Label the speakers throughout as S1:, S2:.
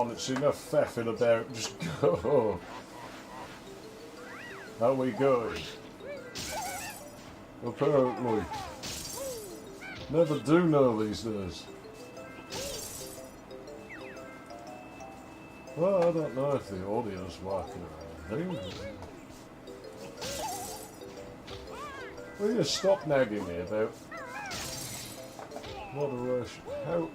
S1: on, it's enough faffing about. Just go. How we going? Apparently. Never do know these days. Well, I don't know if the audio's working or anything. Will you stop nagging me about moderation? How?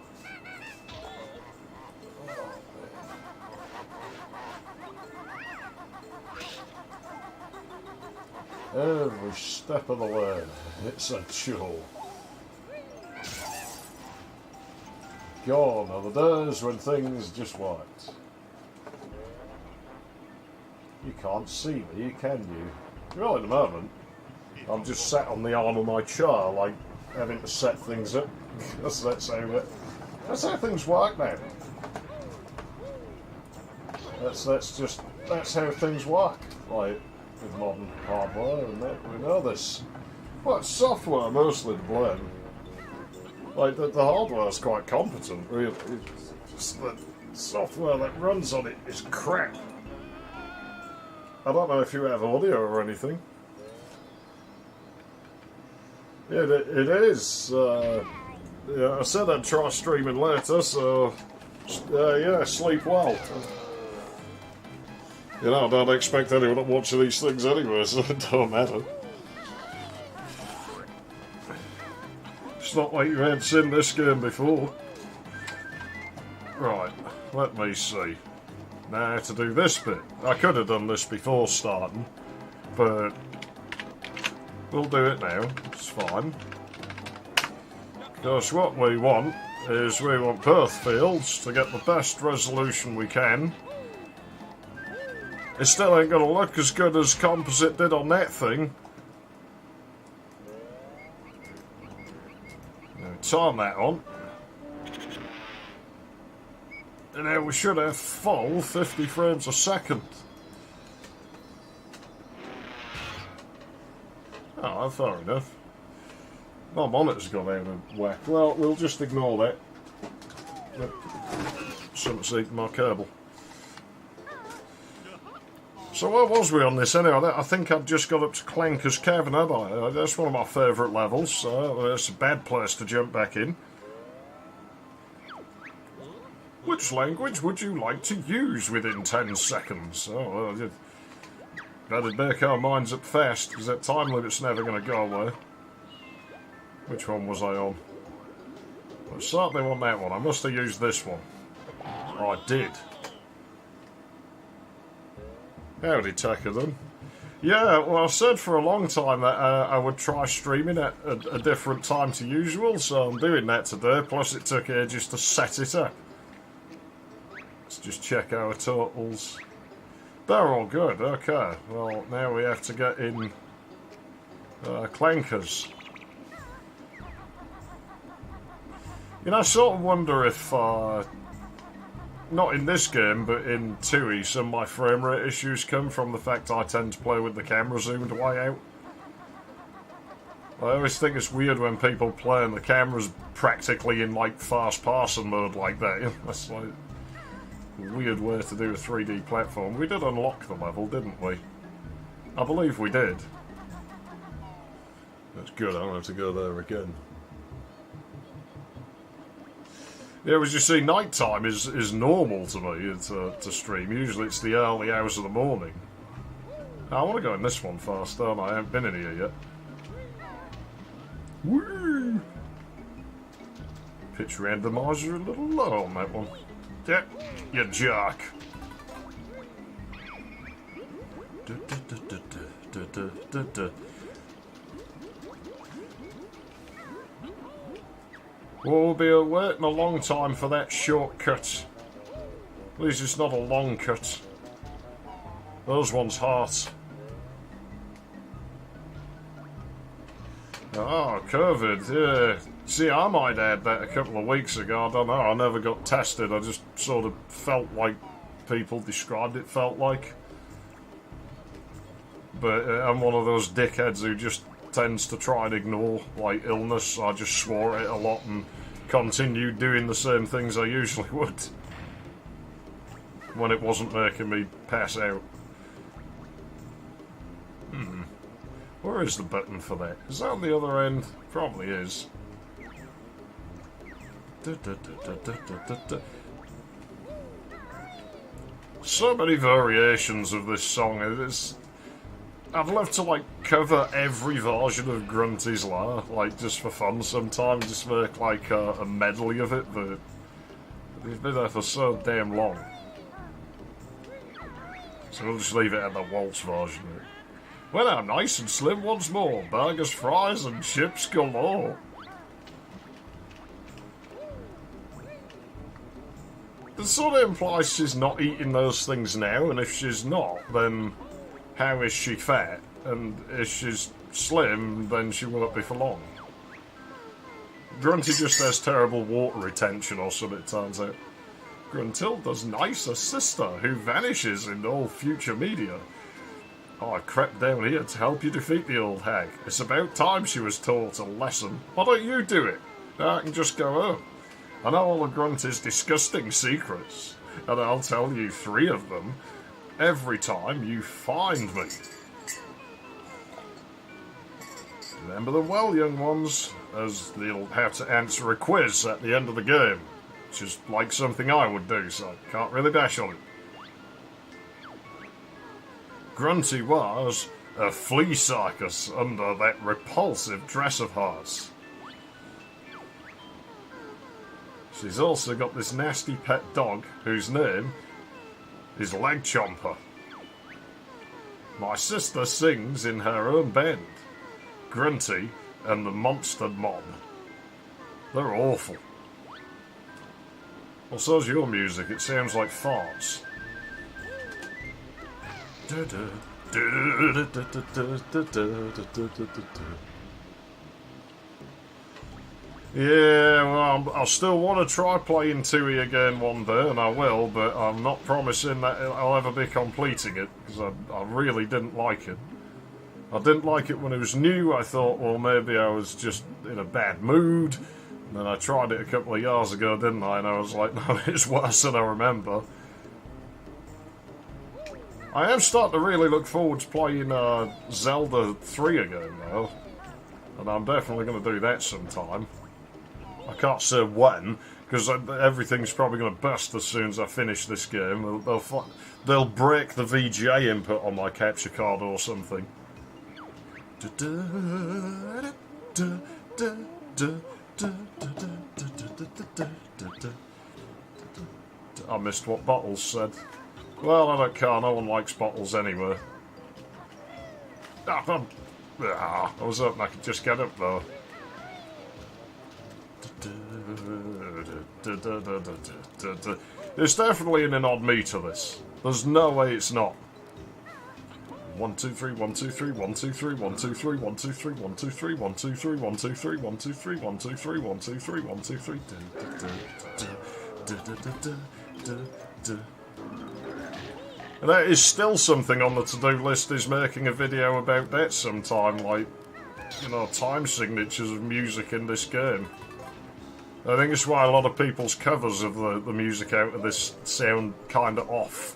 S1: Every step of the way, it's a chore. Gone are the days when things just worked. You can't see me, can you? Well, at the moment, I'm just sat on the arm of my chair, like having to set things up. that's how things work now. That's how things work. Like with modern hardware, and that, we know this. Well, it's software mostly to blame. Like the hardware's quite competent, really. It's just the software that runs on it is crap. I don't know if you have audio or anything. Yeah, it is. Yeah, I said I'd try streaming later, so yeah, sleep well. You know, I don't expect anyone to watch these things anyway, so it don't matter. It's not like you had seen this game before. Right, let me see. Now to do this bit. I could have done this before starting, but we'll do it now. It's fine. Because what we want is we want Perth fields to get the best resolution we can. It still ain't going to look as good as Composite did on that thing. Now turn that on. And now we should have full 50 frames a second. Oh, fair enough. My monitor's gone out of whack. Well, we'll just ignore that. Something's eating my cable. So where was we on this anyway? I think I'd just got up to Clanker's Cavern, had I? That's one of my favourite levels, so it's a bad place to jump back in. Which language would you like to use within 10 seconds? Oh, well, better make our minds up fast, because that time limit's never going to go away. Which one was I on? I certainly want that one. I must have used this one. Oh, I did. Howdy, Tacker, then. Yeah, well, I said for a long time that I would try streaming at a different time to usual, so I'm doing that today, plus it took ages to set it up. Let's just check our totals. They're all good, okay. Well, now we have to get in Clankers. You know, I sort of wonder if, not in this game, but in 2E, some of my frame rate issues come from the fact I tend to play with the camera zoomed way out. I always think it's weird when people play and the camera's practically in, like, fast passing mode like that. That's like a weird way to do a 3D platform. We did unlock the level, didn't we? I believe we did. That's good, I don't have to go there again. Yeah, as you see, night time is normal to me to stream. Usually it's the early hours of the morning. I want to go in this one first, don't I? I haven't been in here yet. Woo! Pitch randomizer a little low on that one. Yep, you jerk. We'll be waiting a long time for that shortcut. At least it's not a long cut. Those ones hard. Oh, COVID, yeah. See, I might add that a couple of weeks ago. I don't know, I never got tested. I just sort of felt like people described it felt like. But I'm one of those dickheads who just tends to try and ignore, like, illness. I just swore at it a lot and continued doing the same things I usually would. when it wasn't making me pass out. Where is the button for that? Is that on the other end? Probably is. So many variations of this song. I'd love to like cover every version of Grunty's Lair, like just for fun sometime, just make like a medley of it, but they've been there for so damn long. So we'll just leave it at the waltz version. Well, now, nice and slim once more, burgers, fries and chips galore. It sort of implies she's not eating those things now, and if she's not, then how is she fat? And if she's slim, then she won't be for long. Grunty just has terrible water retention or something, it turns out. Gruntilda's nicer sister, who vanishes in all future media. Oh, I crept down here to help you defeat the old hag. It's about time she was taught a lesson. Why don't you do it? Now I can just go home. I know all of Grunty's disgusting secrets, and I'll tell you 3 of them every time you find me. Remember them well, young ones, as you'll have to answer a quiz at the end of the game, which is like something I would do, so I can't really dash on it. Grunty was a flea circus under that repulsive dress of hers. She's also got this nasty pet dog whose name is Leg Chomper. My sister sings in her own band, Grunty and the Monster Mob. They're awful. Well, so's your music. It sounds like farts. Yeah, well, I'll still want to try playing Tooie again one day, and I will, but I'm not promising that I'll ever be completing it, because I really didn't like it. I didn't like it when it was new. I thought, well, maybe I was just in a bad mood. And then I tried it a couple of years ago, didn't I? And I was like, no, it's worse than I remember. I am starting to really look forward to playing Zelda 3 again, though. And I'm definitely going to do that sometime. I can't say when, because everything's probably going to bust as soon as I finish this game. They'll break the VGA input on my capture card or something. I missed what Bottles said. Well, I don't care, no one likes Bottles anyway. I was hoping I could just get up though. There's definitely an odd meter this. There's no way it's not. 1 2 3 1 2 3 1 2 3 1 2 3 1 2 3 1 2 3 1 2 3 1 2 3 1 2 3 1 2 3 1 2 3 1 2 3. And that is still something on the to-do list, is making a video about that sometime, like, you know, time signatures of music in this game. I think it's why a lot of people's covers of the music out of this sound kind of off.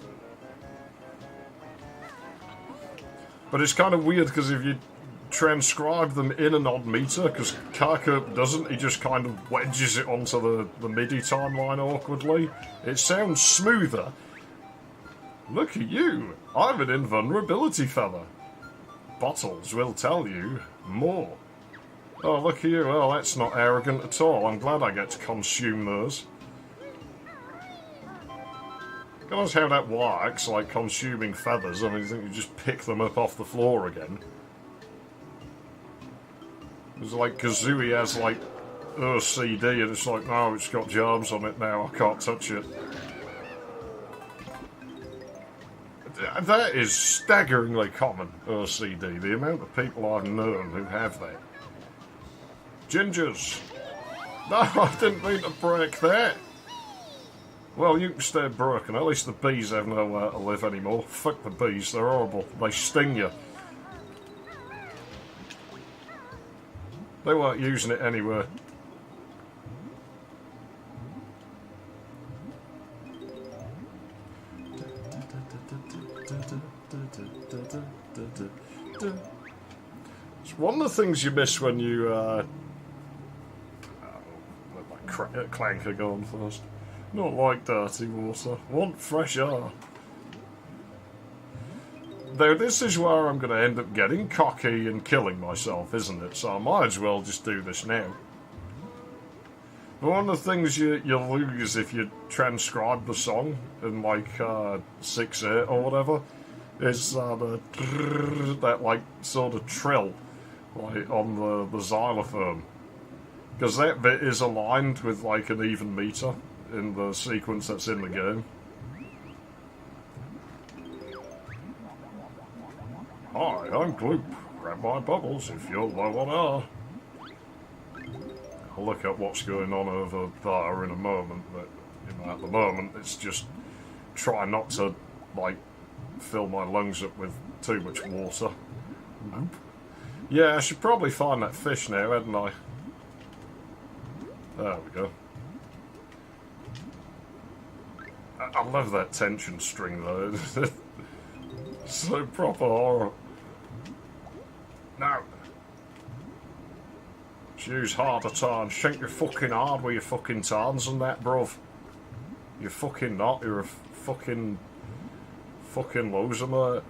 S1: But it's kind of weird, because if you transcribe them in an odd meter, because Kirkhope doesn't, he just kind of wedges it onto the MIDI timeline awkwardly, it sounds smoother. Look at you, I'm an invulnerability fella. Bottles will tell you more. Oh, look at you, well, that's not arrogant at all. I'm glad I get to consume those. God knows how that works, like consuming feathers. I mean, you think you just pick them up off the floor again. It's like Kazooie has, like, OCD, and it's like, no, it's got germs on it now, I can't touch it. That is staggeringly common, OCD, the amount of people I've known who have that. Gingers! No, I didn't mean to break that! Well, you can stay broken. At least the bees have nowhere to live anymore. Fuck the bees, they're horrible. They sting you. They weren't using it anyway. It's one of the things you miss when you let my clanker go on first. Not like dirty water. Want fresh air. Though this is where I'm going to end up getting cocky and killing myself, isn't it? So I might as well just do this now. But one of the things you lose if you transcribe the song in like 6/8 or whatever is that like sort of trill like on the xylophone. Because that bit is aligned with like an even meter in the sequence that's in the game. Hi, I'm Gloop. Grab my bubbles if you're low on air. I'll look at what's going on over there in a moment, but you know, at the moment it's just try not to like fill my lungs up with too much water. Nope. Yeah, I should probably find that fish now, hadn't I? There we go. I love that tension string though. So proper horror. Now, use harder turns. Shank your fucking hard with your fucking turns and that, bruv. You're fucking not. You're a fucking loser, mate.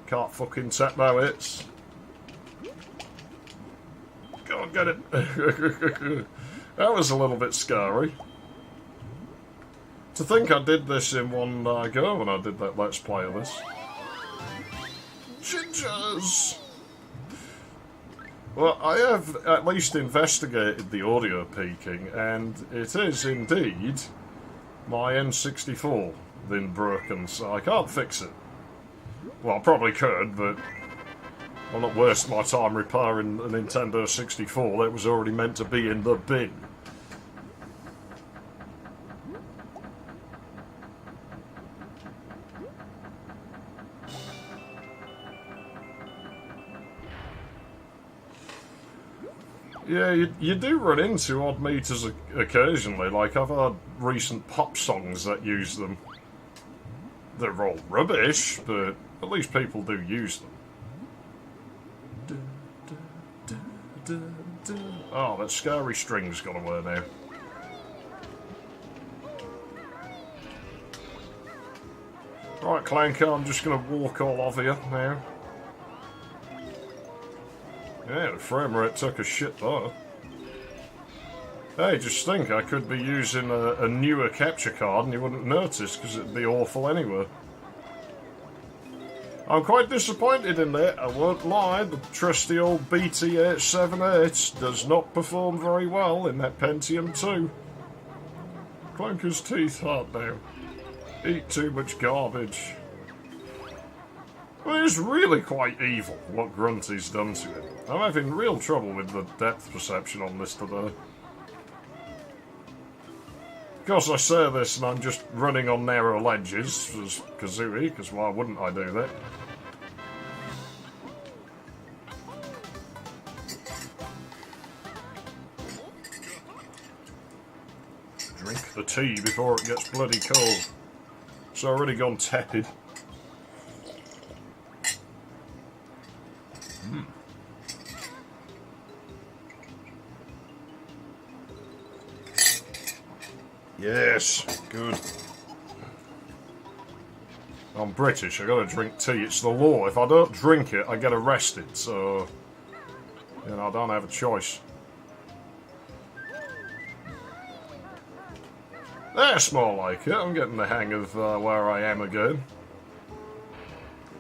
S1: Can't fucking take no hits. Go on, get it. That was a little bit scary. To think I did this in one go when I did that Let's Play of this. Gingers! Well, I have at least investigated the audio peaking, and it is indeed my N64 then broken, so I can't fix it. Well, I probably could, but I'll not waste my time repairing a Nintendo 64 that was already meant to be in the bin. Yeah, you do run into odd meters occasionally. Like, I've heard recent pop songs that use them. They're all rubbish, but at least people do use them. Oh, that scary string's gone away now. Right, Clanker, I'm just going to walk all over you now. Yeah, the frame rate took a shit though. Hey, just think, I could be using a newer capture card and you wouldn't notice because it'd be awful anyway. I'm quite disappointed in that, I won't lie. The trusty old BT878 does not perform very well in that Pentium 2. Clanker's teeth hurt now. Eat too much garbage. Well, it's really quite evil what Grunty's done to it. I'm having real trouble with the depth perception on this today. Of course I say this and I'm just running on narrow ledges as Kazooie, because why wouldn't I do that? Drink the tea before it gets bloody cold. It's already gone tepid. Yes, good. I'm British, I gotta drink tea, it's the law. If I don't drink it, I get arrested, so... you know, I don't have a choice. That's more like it, I'm getting the hang of where I am again.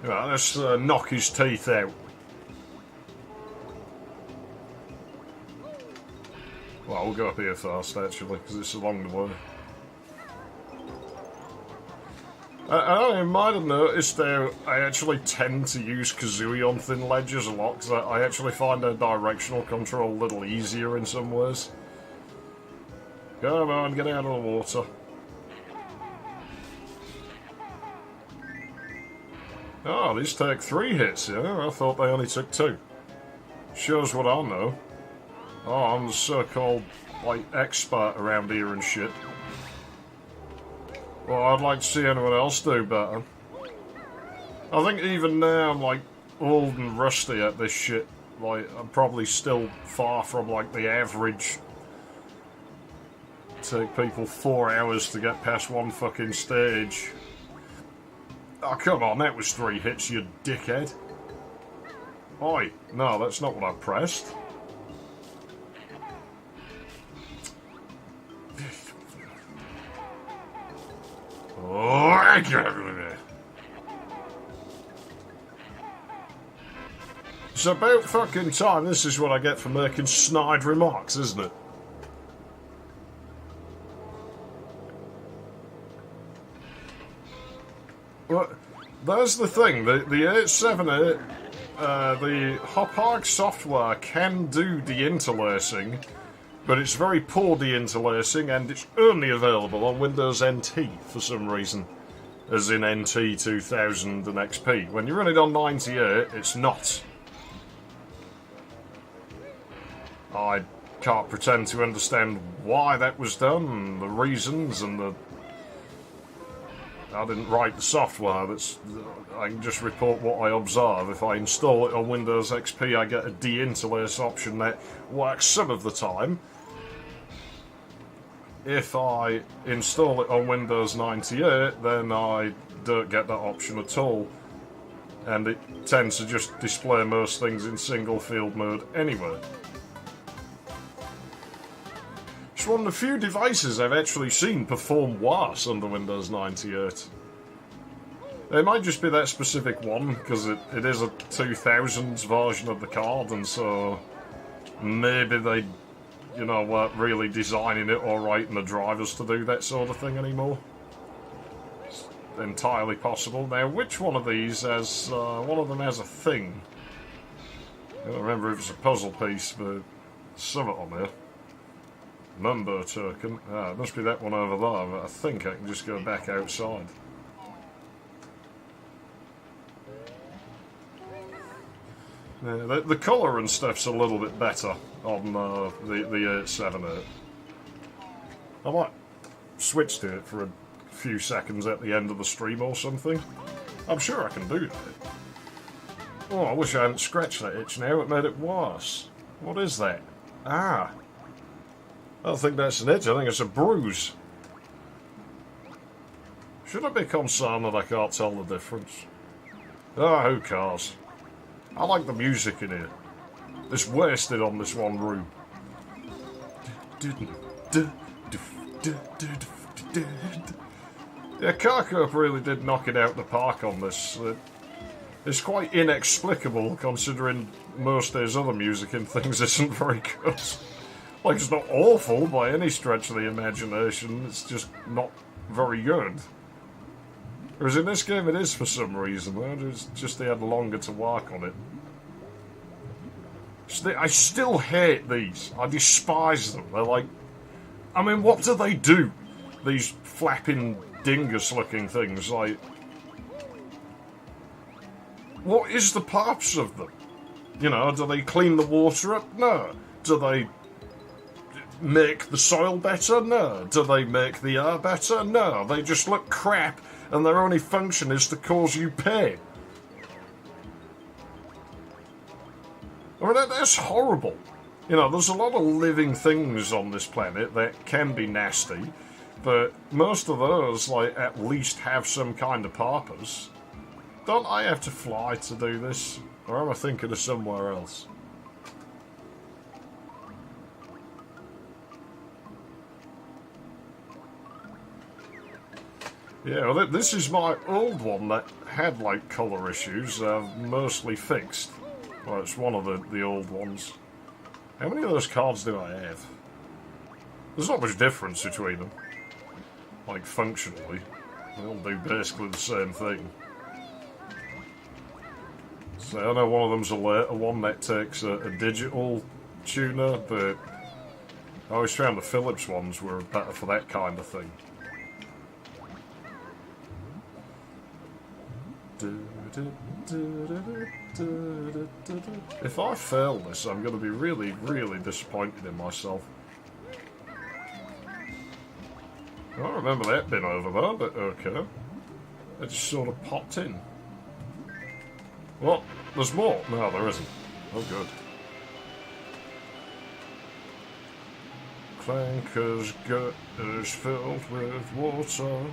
S1: Right, let's knock his teeth out. Well, we'll go up here first, actually, because it's along the way. I might have noticed how I actually tend to use Kazooie on thin ledges a lot, because I actually find their directional control a little easier in some ways. Come on, get out of the water. Oh, these take 3 hits, yeah? I thought they only took 2. Shows what I know. Oh, I'm the so-called, like, expert around here and shit. Well, I'd like to see anyone else do better. I think even now I'm like old and rusty at this shit. Like, I'm probably still far from like the average. Take people 4 hours to get past one fucking stage. Oh, come on, that was 3 hits, you dickhead. Oi, no, that's not what I pressed. It's about fucking time. This is what I get for making snide remarks, isn't it? Well, there's the thing. The 878, the Hop software can do deinterlacing, but it's very poor deinterlacing, and it's only available on Windows NT for some reason, as in NT 2000 and XP. When you run it on 98, it's not. I can't pretend to understand why that was done, the reasons, and the... I didn't write the software, I can just report what I observe. If I install it on Windows XP, I get a deinterlace option that works some of the time. If I install it on Windows 98, then I don't get that option at all. And it tends to just display most things in single field mode anyway. It's one of the few devices I've actually seen perform worse under Windows 98. It might just be that specific one, because it is a 2000s version of the card, and so maybe they, you know, weren't really designing it or writing the drivers to do that sort of thing anymore. It's entirely possible. Now, which one of these has, one of them has a thing. I don't remember if it's a puzzle piece, but something on there. Number token. Ah, it must be that one over there, but I think I can just go back outside. Yeah, the colour and stuff's a little bit better on the 878. I might switch to it for a few seconds at the end of the stream or something. I'm sure I can do that. Oh, I wish I hadn't scratched that itch now, it made it worse. What is that? Ah. I don't think that's an itch, I think it's a bruise. Should I be concerned that I can't tell the difference? Ah, who cares? I like the music in here. It's wasted on this one room. Yeah, Carcup really did knock it out the park on this. It's quite inexplicable considering most of his other music and things isn't very good. Like, it's not awful by any stretch of the imagination, it's just not very good. Whereas in this game it is for some reason, it's just they had longer to work on it. I still hate these. I despise them. They're like... I mean, what do they do? These flapping dingus-looking things, like... What is the purpose of them? You know, do they clean the water up? No. Do they make the soil better? No. Do they make the air better? No. They just look crap, and their only function is to cause you pain. I mean, that's horrible. You know, there's a lot of living things on this planet that can be nasty, but most of those, like, at least have some kind of purpose. Don't I have to fly to do this? Or am I thinking of somewhere else? Yeah, well, this is my old one that had, like, colour issues, mostly fixed. Well, it's one of the old ones. How many of those cards do I have? There's not much difference between them. Like, functionally. They all do basically the same thing. So I know one of them's a later one that takes a digital tuner, but I always found the Philips ones were better for that kind of thing. If I fail this, I'm going to be really, really disappointed in myself. I don't remember that being over there, but okay. It just sort of popped in. What? There's more? No, there isn't. Oh, good. Clanker's gut is filled with water.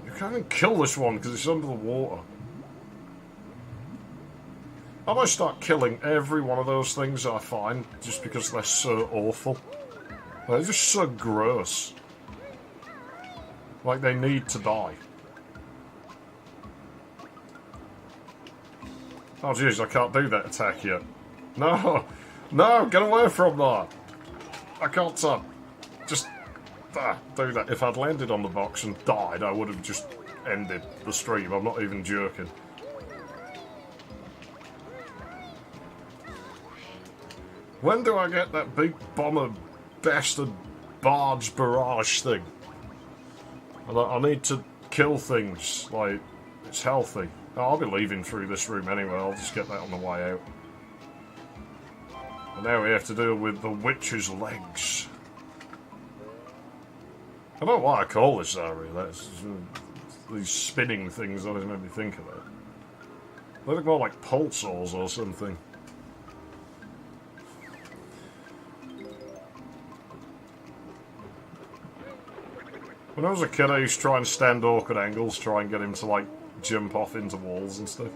S1: You can't even kill this one because it's under the water. I might start killing every one of those things I find just because they're so awful. They're just so gross. Like they need to die. Oh jeez, I can't do that attack yet. No! No! Get away from that! I can't just do that. If I'd landed on the box and died, I would have just ended the stream. I'm not even joking. When do I get that big bomber bastard barge barrage thing? I need to kill things, like, it's healthy. Oh, I'll be leaving through this room anyway, I'll just get that on the way out. And now we have to deal with the witch's legs. I don't know why I call this area, that's these spinning things always make me think of that. They look more like pulsars or something. When I was a kid, I used to try and stand awkward angles, try and get him to, like, jump off into walls and stuff.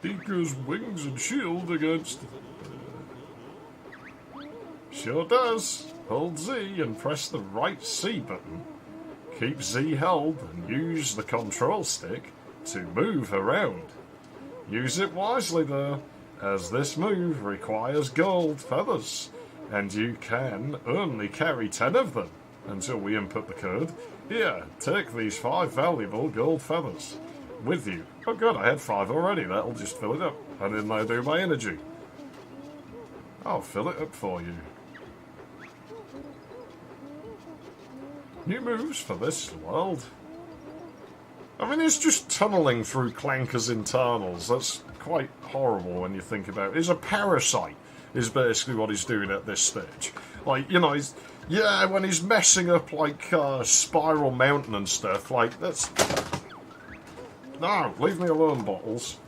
S1: Eagle's wings and shield against... Sure does. Hold Z and press the right C button. Keep Z held and use the control stick to move around. Use it wisely though, as this move requires gold feathers, and you can only carry 10 of them until we input the code. Here, take these 5 valuable gold feathers with you. Oh good, I had 5 already, that'll just fill it up. I didn't know do my energy. I'll fill it up for you. New moves for this world. I mean, it's just tunnelling through Clanker's internals. That's quite horrible when you think about it. He's a parasite, is basically what he's doing at this stage. Like, you know, he's... Yeah, when he's messing up, like, Spiral Mountain and stuff, like, that's... No, leave me alone, Bottles.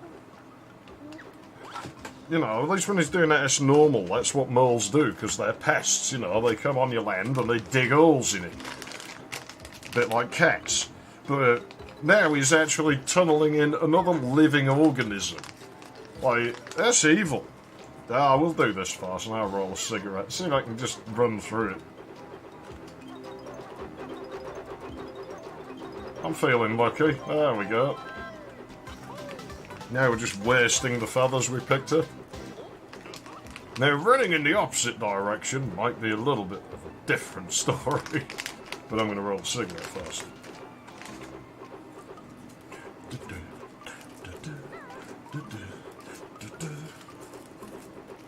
S1: You know, at least when he's doing that, it's normal. That's what moles do, because they're pests, you know. They come on your land and they dig holes in it. Bit like cats. But now he's actually tunnelling in another living organism. Like, that's evil. Ah, we'll do this fast and I'll roll a cigarette. See if I can just run through it. I'm feeling lucky. There we go. Now we're just wasting the feathers we picked up. Now, running in the opposite direction might be a little bit of a different story. But I'm going to roll a cigarette first.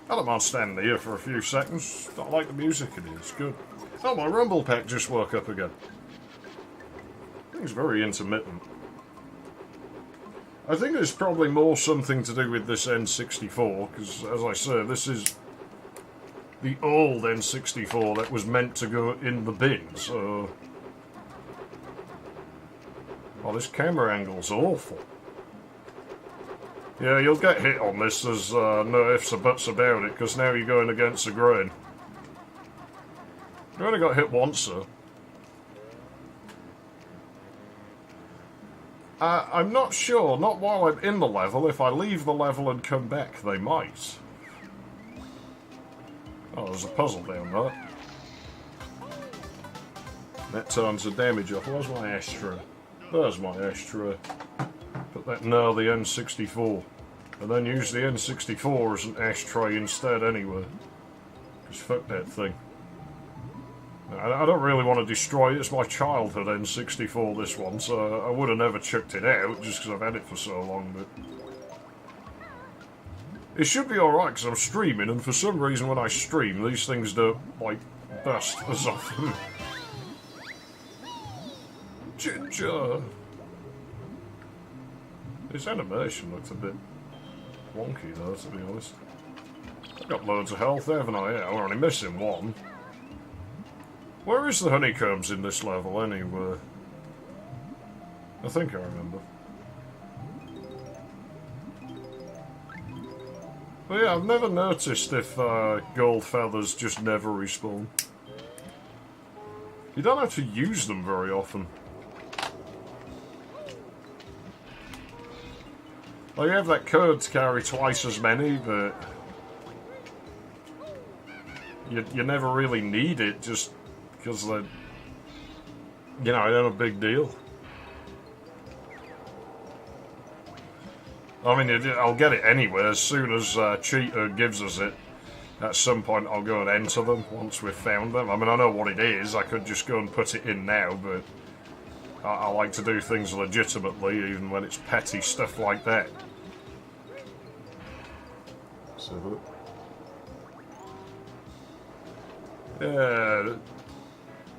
S1: I don't mind standing here for a few seconds. I like the music in here, it's good. Oh, my rumble pack just woke up again. I think it's very intermittent. I think it's probably more something to do with this N64, because, as I say, this is the old N64 that was meant to go in the bin, so... Oh, this camera angle's awful. Yeah, you'll get hit on this, there's no ifs or buts about it, because now you're going against the grain. You only got hit once, though. I'm not sure, not while I'm in the level. If I leave the level and come back, they might. Oh, there's a puzzle down there. That turns the damage off. Where's my ashtray? There's my ashtray. Put that near the N64. And then use the N64 as an ashtray instead anyway. Because fuck that thing. I don't really want to destroy it. It's my childhood N64, this one, so I would have never chucked it out just because I've had it for so long, but... It should be alright because I'm streaming, and for some reason when I stream, these things don't, like, burst as often. Ginger! This animation looks a bit wonky though, to be honest. I've got loads of health, haven't I? Yeah, we're only missing one. Where is the honeycombs in this level, anyway? I think I remember. But yeah, I've never noticed if gold feathers just never respawn. You don't have to use them very often. Well, you have that code to carry twice as many, but you never really need it just because they're, you know, they're a big deal. I mean, I'll get it anyway as soon as Cheetah gives us it. At some point I'll go and enter them once we've found them. I mean, I know what it is, I could just go and put it in now, but I like to do things legitimately, even when it's petty stuff like that. So, yeah,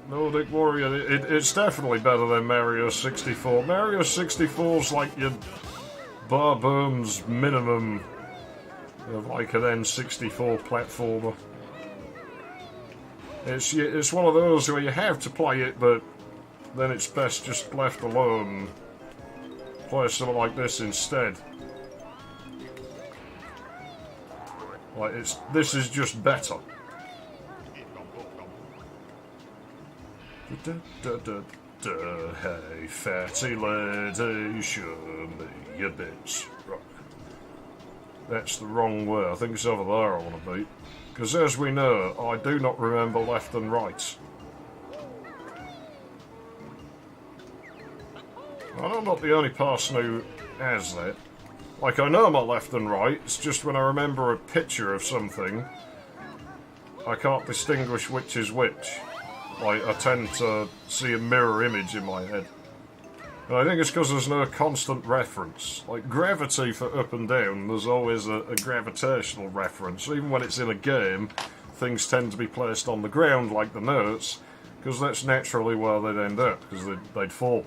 S1: Nordic Warrior, it's definitely better than Mario 64. Mario 64's like your bare bones minimum of like an N64 platformer. It's one of those where you have to play it, but then it's best just left alone. Play something like this instead. Like this is just better. Hey, fatty lady, show me your bits. Right. That's the wrong way. I think it's over there I want to be. Because as we know, I do not remember left and right. I'm not the only person who has that. Like, I know my left and right, it's just when I remember a picture of something, I can't distinguish which is which. Like, I tend to see a mirror image in my head. And I think it's because there's no constant reference. Like, gravity for up and down, there's always a gravitational reference. Even when it's in a game, things tend to be placed on the ground, like the notes, because that's naturally where they'd end up, because they'd fall.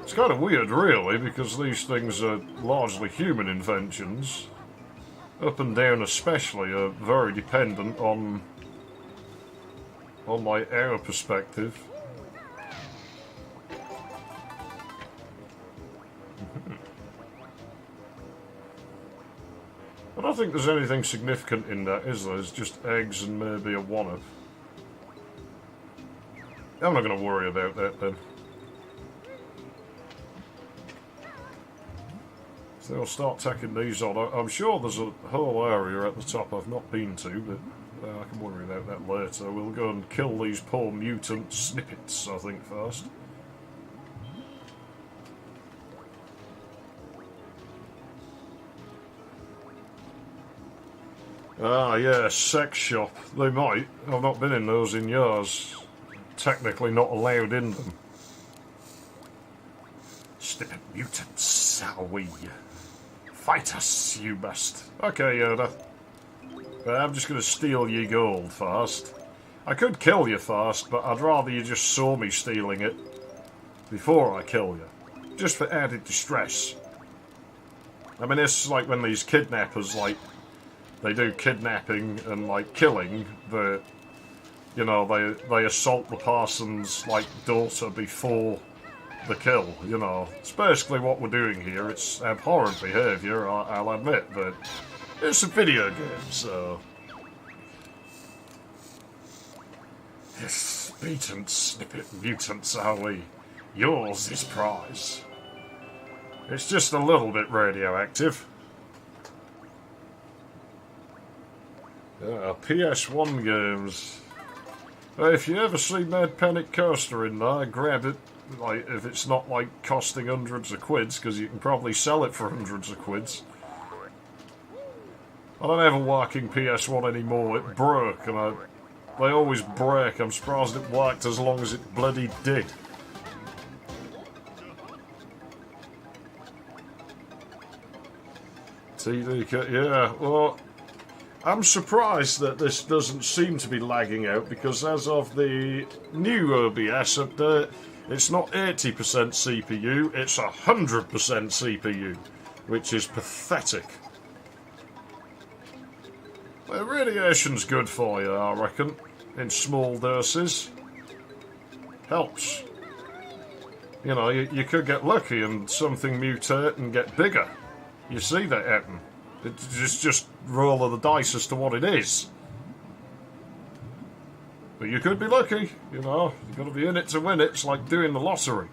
S1: It's kind of weird, really, because these things are largely human inventions. Up and down especially are very dependent on like our perspective. I don't think there's anything significant in that, is there? It's just eggs and maybe a one-up. I'm not going to worry about that then. So I'll start tacking these on. I'm sure there's a whole area at the top I've not been to, but I can worry about that later. We'll go and kill these poor mutant snippets, I think, first. Ah, yeah, sex shop. They might. I've not been in those in years. Technically not allowed in them. Snippet mutants, are we? Fight us, you must. Okay, Yoda. I'm just going to steal your gold first. I could kill you first, but I'd rather you just saw me stealing it before I kill you. Just for added distress. I mean, it's like when these kidnappers, like, they do kidnapping and, like, killing, but, you know, they assault the person's, like, daughter before the kill, you know. It's basically what we're doing here. It's abhorrent behaviour, I'll admit, but it's a video game, so... Yes, beaten snippet mutants are we. Yours is prize. It's just a little bit radioactive. PS1 games. If you ever see Mad Panic Coaster in there, grab it. Like, if it's not, like, costing hundreds of quids, because you can probably sell it for hundreds of quids. I don't have a working PS1 anymore. It broke, and they always break. I'm surprised it worked as long as it bloody did. TD, yeah, well, I'm surprised that this doesn't seem to be lagging out, because as of the new OBS update, it's not 80% CPU, it's 100% CPU, which is pathetic. Radiation's good for you, I reckon, in small doses. Helps. You know, you could get lucky and something mutate and get bigger. You see that happen. It's just roll of the dice as to what it is. But you could be lucky, you know. You've got to be in it to win it. It's like doing the lottery.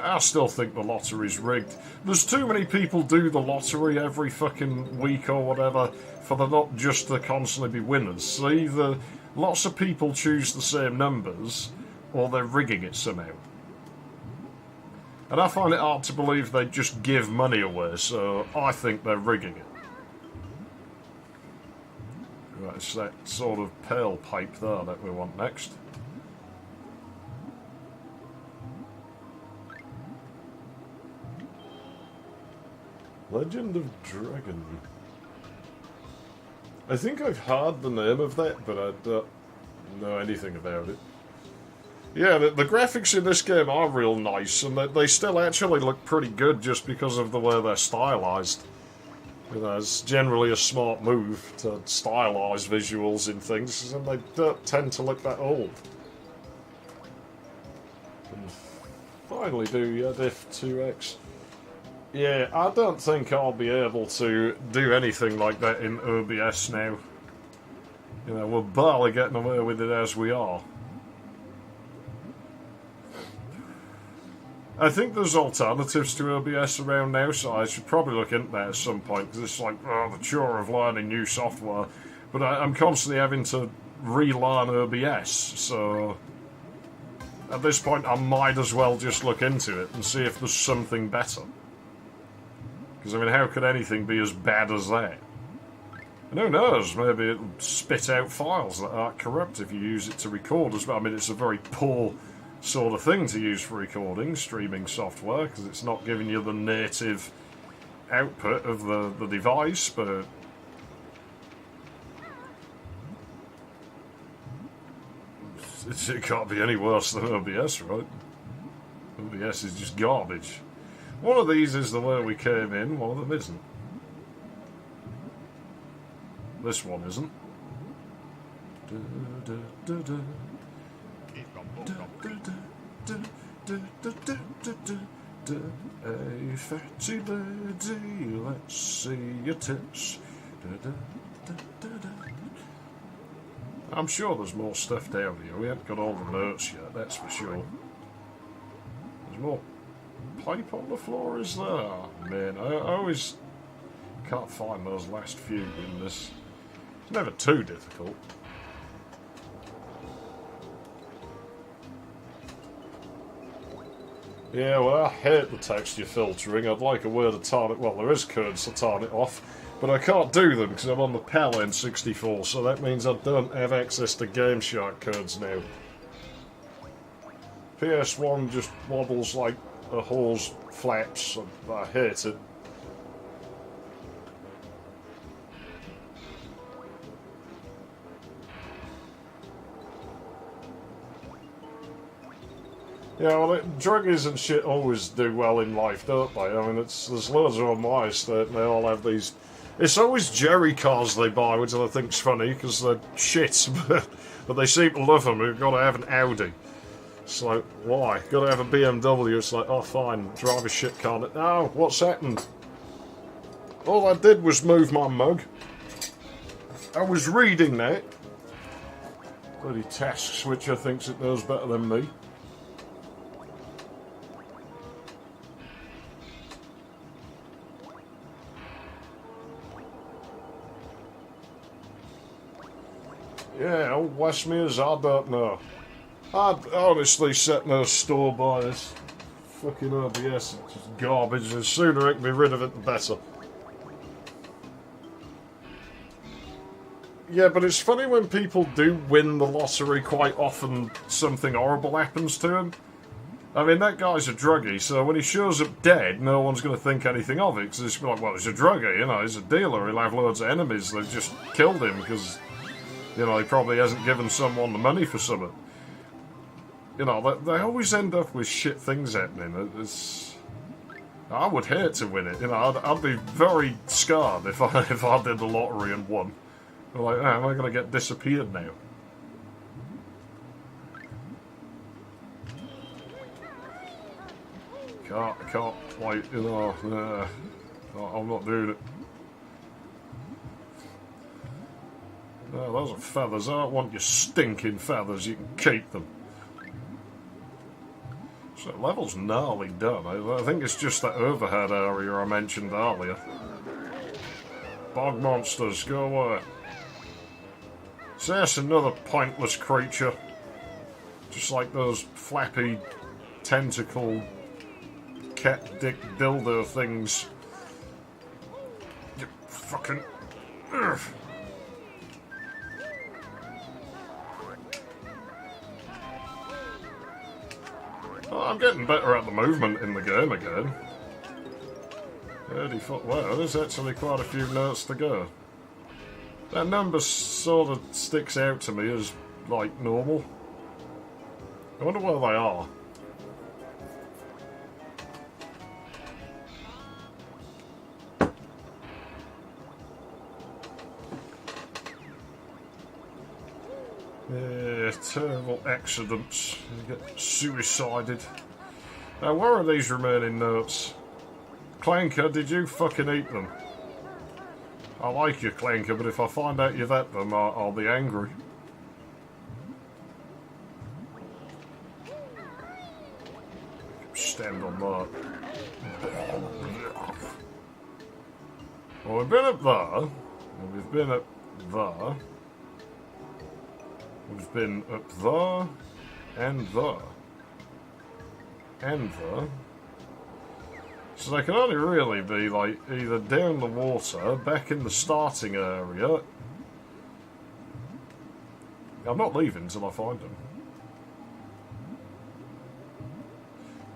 S1: I still think the lottery's rigged. There's too many people do the lottery every fucking week or whatever for them not just to constantly be winners. So either lots of people choose the same numbers or they're rigging it somehow. And I find it hard to believe they just give money away, so I think they're rigging it. Right, it's that sort of pearl pipe there that we want next. Legend of Dragon. I think I've heard the name of that, but I don't know anything about it. Yeah, the graphics in this game are real nice, and they still actually look pretty good just because of the way they're stylized. You know, it's generally a smart move to stylize visuals in things, and they don't tend to look that old. And finally do diff 2x. Yeah, I don't think I'll be able to do anything like that in OBS now. You know, we're barely getting away with it as we are. I think there's alternatives to OBS around now, so I should probably look into that at some point, because it's like, the chore of learning new software. But I'm constantly having to relearn OBS, so at this point I might as well just look into it and see if there's something better. Because, I mean, how could anything be as bad as that? And who knows, maybe it'll spit out files that aren't corrupt if you use it to record as well. I mean, it's a very poor sort of thing to use for recording, streaming software, because it's not giving you the native output of the device, but it can't be any worse than OBS, right? OBS is just garbage. One of these is the way we came in, one of them isn't. This one isn't. A fatty lady, let's see your tits. I'm sure there's more stuff down here. We haven't got all the notes yet, that's for sure. There's more pipe on the floor, is there? Oh, man, I always can't find those last few in this. It's never too difficult. Yeah, well, I hate the texture filtering. I'd like a way to turn it. Well, there is codes to turn it off, but I can't do them because I'm on the PAL N64, so that means I don't have access to Game Shark codes now. PS1 just wobbles like a horse flaps. I hate it. Yeah, well, druggies and shit always do well in life, don't they? I mean, there's loads of them on my estate, and they all have these. It's always Jerry cars they buy, which I think's funny because they're shit, but they seem to love them. We've got to have an Audi. It's like, why? Got to have a BMW. It's like, oh, fine, drive a shit car. Oh, what's happened? All I did was move my mug. I was reading that. Bloody task switcher thinks it knows better than me. Yeah, old Westmere's, I don't know. I'd honestly set no store by this fucking OBS. It's just garbage. The sooner I can be rid of it, the better. Yeah, but it's funny when people do win the lottery, quite often something horrible happens to him. I mean, that guy's a druggie, so when he shows up dead, no one's going to think anything of it, because it's like, well, he's a druggie, you know, he's a dealer, he'll have loads of enemies, they've just killed him, because, you know, he probably hasn't given someone the money for something. You know, they always end up with shit things happening. I would hate to win it. You know, I'd be very scarred if I did the lottery and won. I'm like, oh, am I going to get disappeared now? I can't quite, you know, I'm not doing it. No, those are feathers. I don't want your stinking feathers. You can keep them. So level's gnarly done. I think it's just that overhead area I mentioned earlier. Bog monsters, go away. So that's another pointless creature. Just like those flappy, tentacle, cat dick dildo things. You fucking... Ugh. Oh, I'm getting better at the movement in the game again. 30 foot. Wow, there's actually quite a few notes to go. That number sort of sticks out to me as, like, normal. I wonder where they are. Yeah, terrible accidents. You get suicided. Now, where are these remaining notes? Clanker, did you fucking eat them? I like you, Clanker, but if I find out you've ate them, I'll be angry. Stand on that. Well, we've been up there. We've been up there. We've been up there. And there. And there. So they can only really be, like, either down the water, back in the starting area. I'm not leaving until I find them.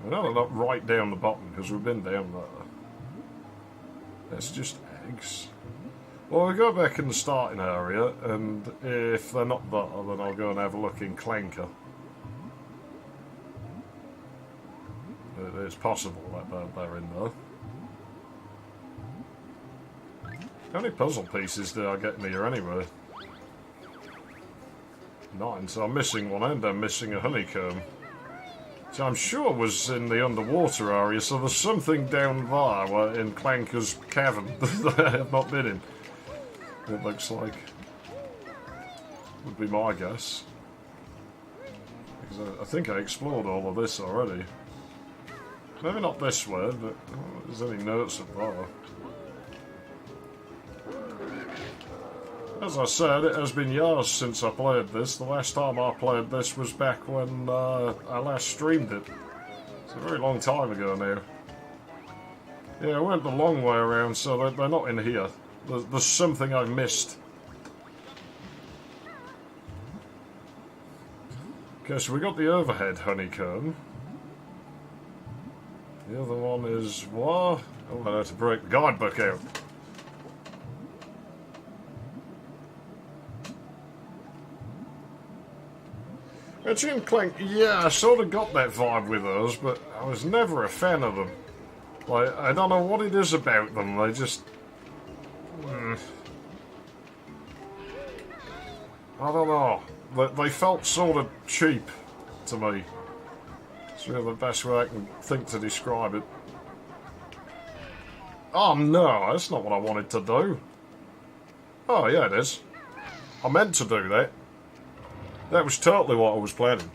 S1: I know they're not right down the bottom, because we've been down there. It's just eggs. Well, we go back in the starting area, and if they're not there, then I'll go and have a look in Clanker. It's possible that they're in there. How many puzzle pieces did I get in here anyway? 9, so I'm missing one and I'm missing a honeycomb. So I'm sure it was in the underwater area, so there's something down there in Clanker's cavern that I have not been in. It looks like. Would be my guess. Because I think I explored all of this already. Maybe not this way, but there's any notes of that. As I said, it has been years since I played this. The last time I played this was back when I last streamed it. It's a very long time ago now. Yeah, I went the long way around, so they're not in here. There's something I missed. Okay, so we got the overhead honeycomb. The other one is what? Oh, I had to break the guidebook out. Ratchet and Clank, yeah, I sort of got that vibe with those, but I was never a fan of them. Like, I don't know what it is about them, they just... I don't know. They felt sort of cheap to me. It's really the best way I can think to describe it. Oh no, that's not what I wanted to do. Oh yeah, it is. I meant to do that. That was totally what I was planning.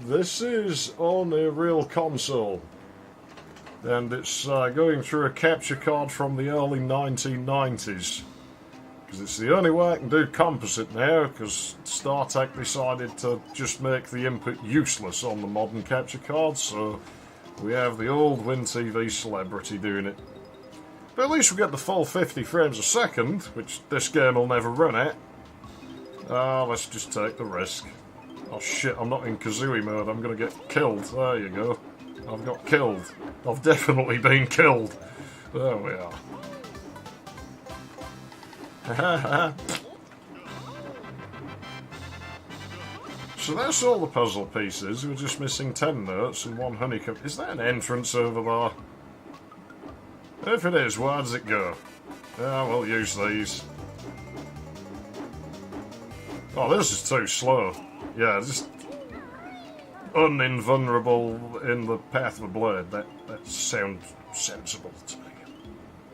S1: This is on a real console. And it's going through a capture card from the early 1990s. Because it's the only way I can do composite now, because StarTech decided to just make the input useless on the modern capture cards, so we have the old WinTV Celebrity doing it. But at least we get the full 50 frames a second, which this game will never run at. Let's just take the risk. Oh shit, I'm not in Kazooie mode, I'm gonna get killed. There you go. I've got killed. I've definitely been killed. There we are. So that's all the puzzle pieces. We're just missing 10 notes and 1 honeycomb. Is that an entrance over there? If it is, where does it go? We'll use these. Oh, this is too slow. Yeah, just uninvulnerable in the path of a blade. That sounds sensible to me.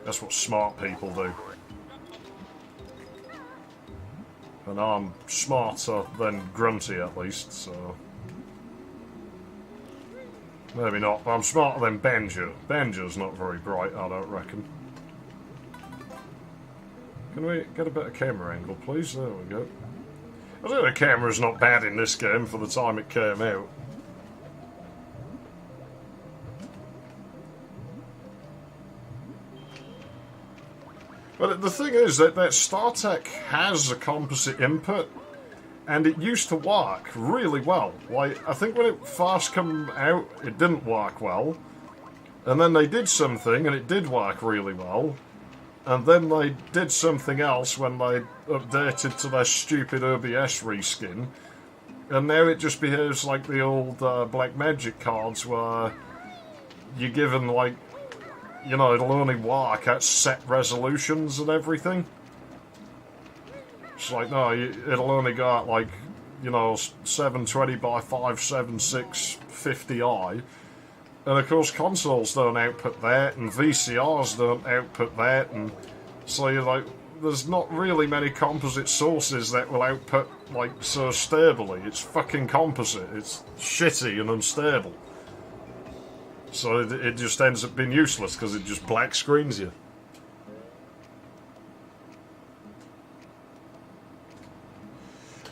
S1: That's what smart people do. And I'm smarter than Grunty, at least, so... Maybe not, but I'm smarter than Banjo. Banjo's not very bright, I don't reckon. Can we get a better camera angle, please? There we go. I think the camera's not bad in this game for the time it came out. But the thing is that StarTech has a composite input, and it used to work really well. Like, I think when it first came out, it didn't work well, and then they did something, and it did work really well, and then they did something else when they updated to their stupid OBS reskin, and now it just behaves like the old Black Magic cards where you're given, like, you know, it'll only work at set resolutions and everything. It's like, no, it'll only go at, like, you know, 720 by 576 50i. And of course, consoles don't output that, and VCRs don't output that, and so you're like, there's not really many composite sources that will output, like, so stably. It's fucking composite. It's shitty and unstable. So it just ends up being useless because it just black screens you.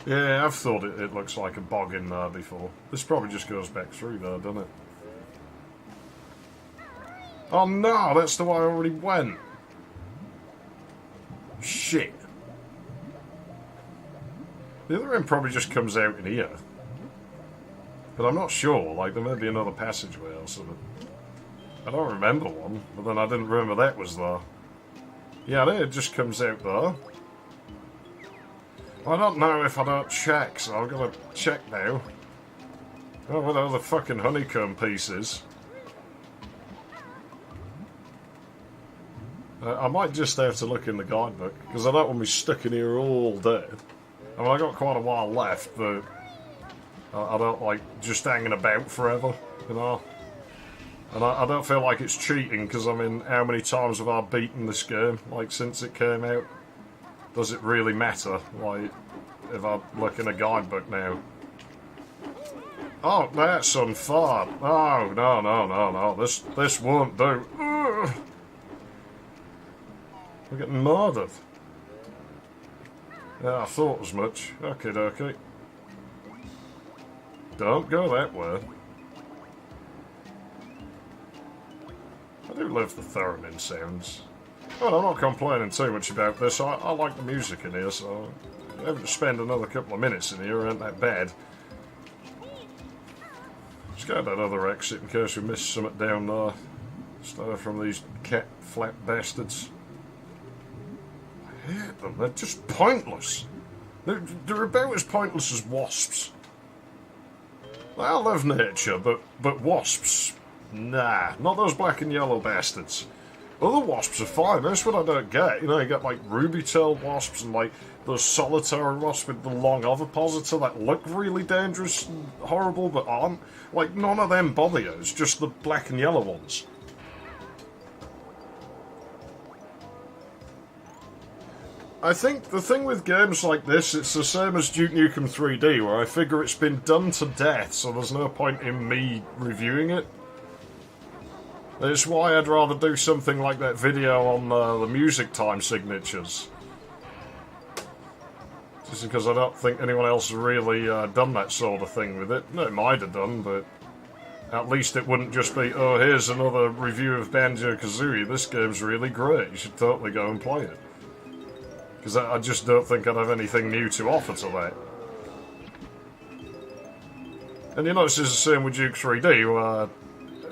S1: Yeah, I've thought it looks like a bog in there before. This probably just goes back through there, doesn't it? Oh no, that's the way I already went. Shit. The other end probably just comes out in here. But I'm not sure, like, there may be another passageway or something. I don't remember one, but then I didn't remember that was there. Yeah, there it just comes out there. I don't know if I don't check, so I'm gonna check now. Oh, what are the fucking honeycomb pieces? I might just have to look in the guidebook, because I don't want to be stuck in here all day. I mean, I got quite a while left, but I don't like just hanging about forever, you know? And I don't feel like it's cheating, because I mean, how many times have I beaten this game, like, since it came out? Does it really matter, like, if I look in a guidebook now? Oh, that's unfair. Oh, no, this won't do. Ugh. We're getting murdered. Yeah, I thought as much. Okay. Don't go that way. I do love the theremin sounds. Well, I'm not complaining too much about this. I like the music in here, so having to spend another couple of minutes in here ain't that bad. Let's go to that other exit in case we missed something down there. Stay from these cat flap bastards. I hate them. They're just pointless. They're about as pointless as wasps. I love nature, but wasps, nah. Not those black and yellow bastards. Other wasps are fine, that's what I don't get. You know, you got like ruby-tailed wasps and like those solitary wasps with the long ovipositor that look really dangerous and horrible but aren't. Like, none of them bother you, it's just the black and yellow ones. I think the thing with games like this, it's the same as Duke Nukem 3D, where I figure it's been done to death, so there's no point in me reviewing it. It's why I'd rather do something like that video on the music time signatures. Just because I don't think anyone else has really done that sort of thing with it. No, it might have done, but at least it wouldn't just be, oh, here's another review of Banjo-Kazooie, this game's really great, you should totally go and play it. Because I just don't think I'd have anything new to offer to that. And you notice it's the same with Duke 3D, where,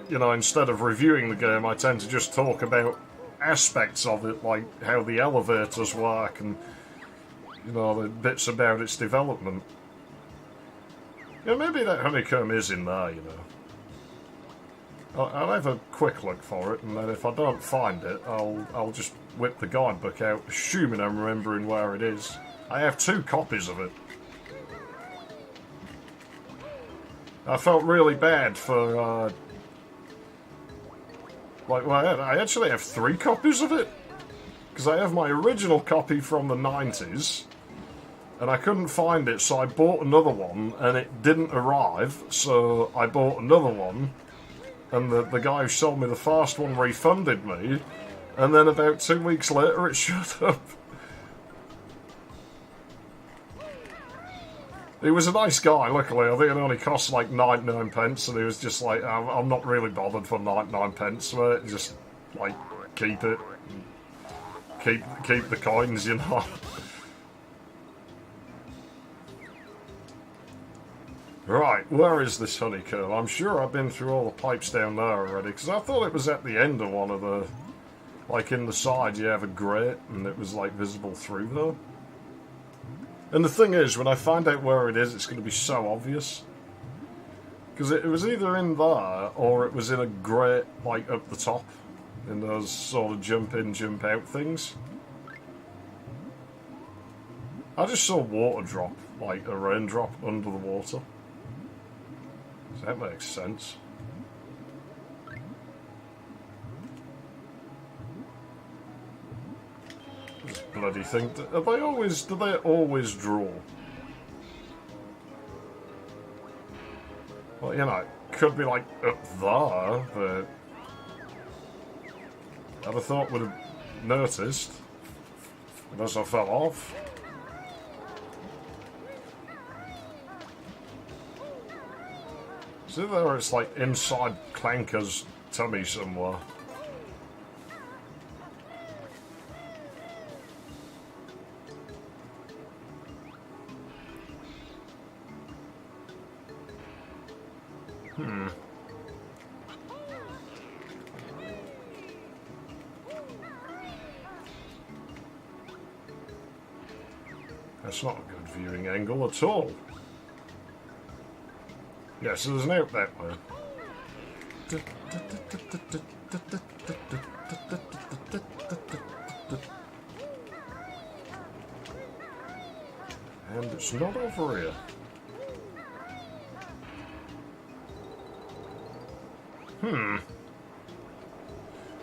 S1: you know, instead of reviewing the game, I tend to just talk about aspects of it, like how the elevators work and, you know, the bits about its development. Yeah, maybe that honeycomb is in there, you know. I'll have a quick look for it, and then if I don't find it, I'll just whip the guidebook out, assuming I'm remembering where it is. I have 2 copies of it. I felt really bad for, well, I actually have 3 copies of it. Because I have my original copy from the 90s, and I couldn't find it, so I bought another one, and it didn't arrive, so I bought another one. And the guy who sold me the first one refunded me, and then about 2 weeks later it showed up. He was a nice guy, luckily. I think it only cost like 99 pence, and he was just like, I'm not really bothered for 99 pence, mate. Just, like, keep it. Keep the coins, you know. Right, where is this honeycomb? I'm sure I've been through all the pipes down there already, because I thought it was at the end of one of the... Like, in the side you have a grate, and it was, like, visible through there. And the thing is, when I find out where it is, it's going to be so obvious. Because it was either in there, or it was in a grate, like, up the top. In those sort of jump in, jump out things. I just saw water drop, like a raindrop under the water. So that makes sense. This bloody thing. Do they always draw? Well, you know, it could be like up there, but I'd have thought would have noticed. Unless I fell off. See there, it's like inside Clanker's tummy somewhere. That's not a good viewing angle at all. Yeah, so there's an out that way. And it's not over here.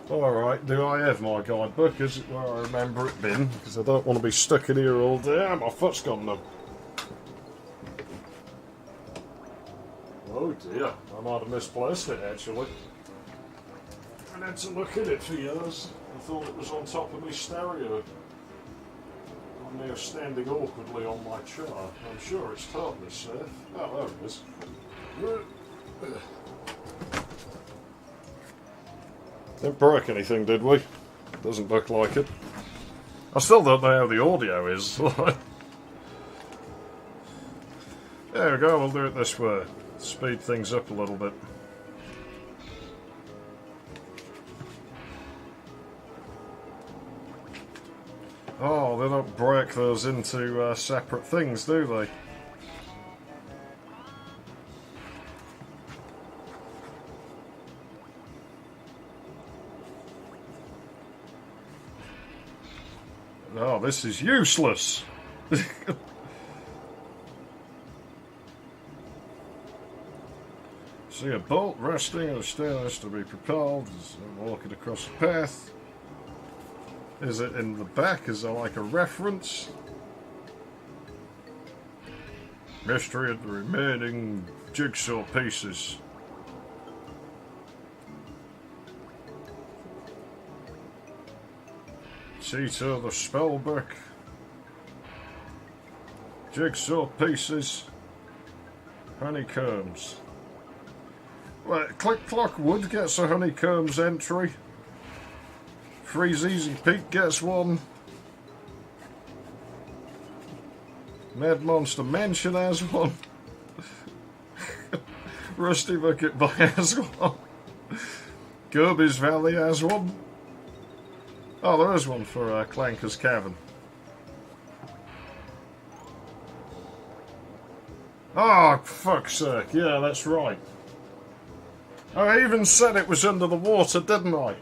S1: Alright, do I have my guidebook? Is it where I remember it being? Because I don't want to be stuck in here all day. Ah, my foot's gone now. Oh dear, I might have misplaced it actually. I had to look at it for years. I thought it was on top of my stereo. I'm now standing awkwardly on my chair. I'm sure it's totally safe. Oh, there it is. Didn't break anything, did we? Doesn't look like it. I still don't know how the audio is. There we go, we'll do it this way. Speed things up a little bit. Oh, they don't break those into separate things, do they? Oh, this is useless! See a bolt resting on a staircase to be propelled as I'm walking across the path. Is it in the back? Is there like a reference? Mystery of the remaining jigsaw pieces. See to the spellbook. Jigsaw pieces. Honeycombs. Well, Click Clock Wood gets a honeycombs entry. Freeze Easy Pete gets one. Mad Monster Mansion has one. Rusty Bucket Boy has one. Gobi's Valley has one. Oh, there is one for Clanker's Cavern. Oh, fuck's sake, yeah, that's right. I even said it was under the water, didn't I?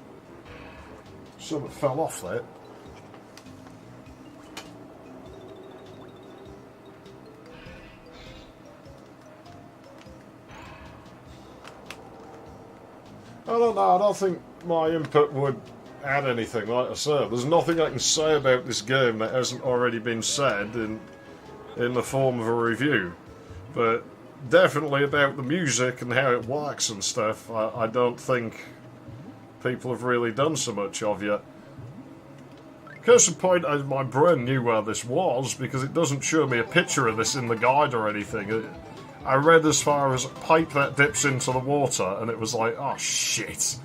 S1: Something fell off there. I don't know, I don't think my input would add anything, like I said. There's nothing I can say about this game that hasn't already been said in the form of a review. But definitely about the music and how it works and stuff, I don't think people have really done so much of yet. Case in point, my brain knew where this was because it doesn't show me a picture of this in the guide or anything. I read as far as a pipe that dips into the water, and it was like, oh shit.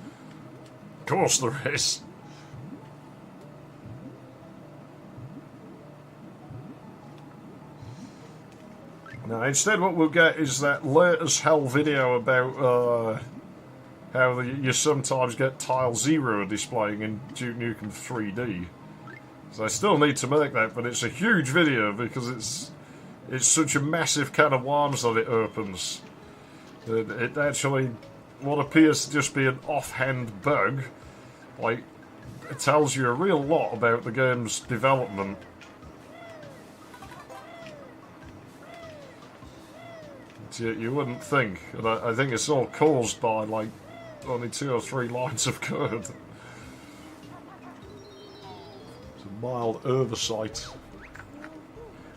S1: Of course there is. Now, instead what we'll get is that late as hell video about how you sometimes get Tile 0 displaying in Duke Nukem 3D. So I still need to make that, but it's a huge video because it's such a massive can of worms that it opens. It actually, what appears to just be an offhand bug, like, it tells you a real lot about the game's development. You wouldn't think, and I think it's all caused by, like, only 2 or 3 lines of code. It's a mild oversight.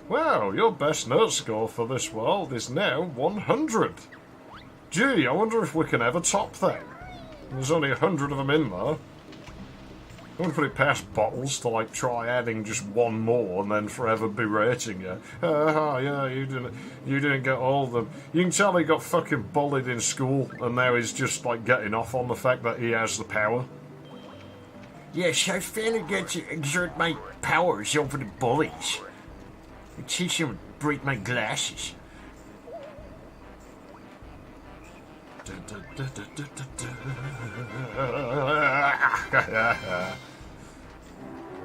S1: Wow, your best note score for this world is now 100. Gee, I wonder if we can ever top that. There's only 100 of them in there. I wouldn't put it past Bottles to, like, try adding just one more and then forever berating you. Yeah, you didn't get all of them. You can tell he got fucking bullied in school and now he's just, like, getting off on the fact that he has the power.
S2: Yes, I fairly get to exert my powers over the bullies. I teach them to break my glasses.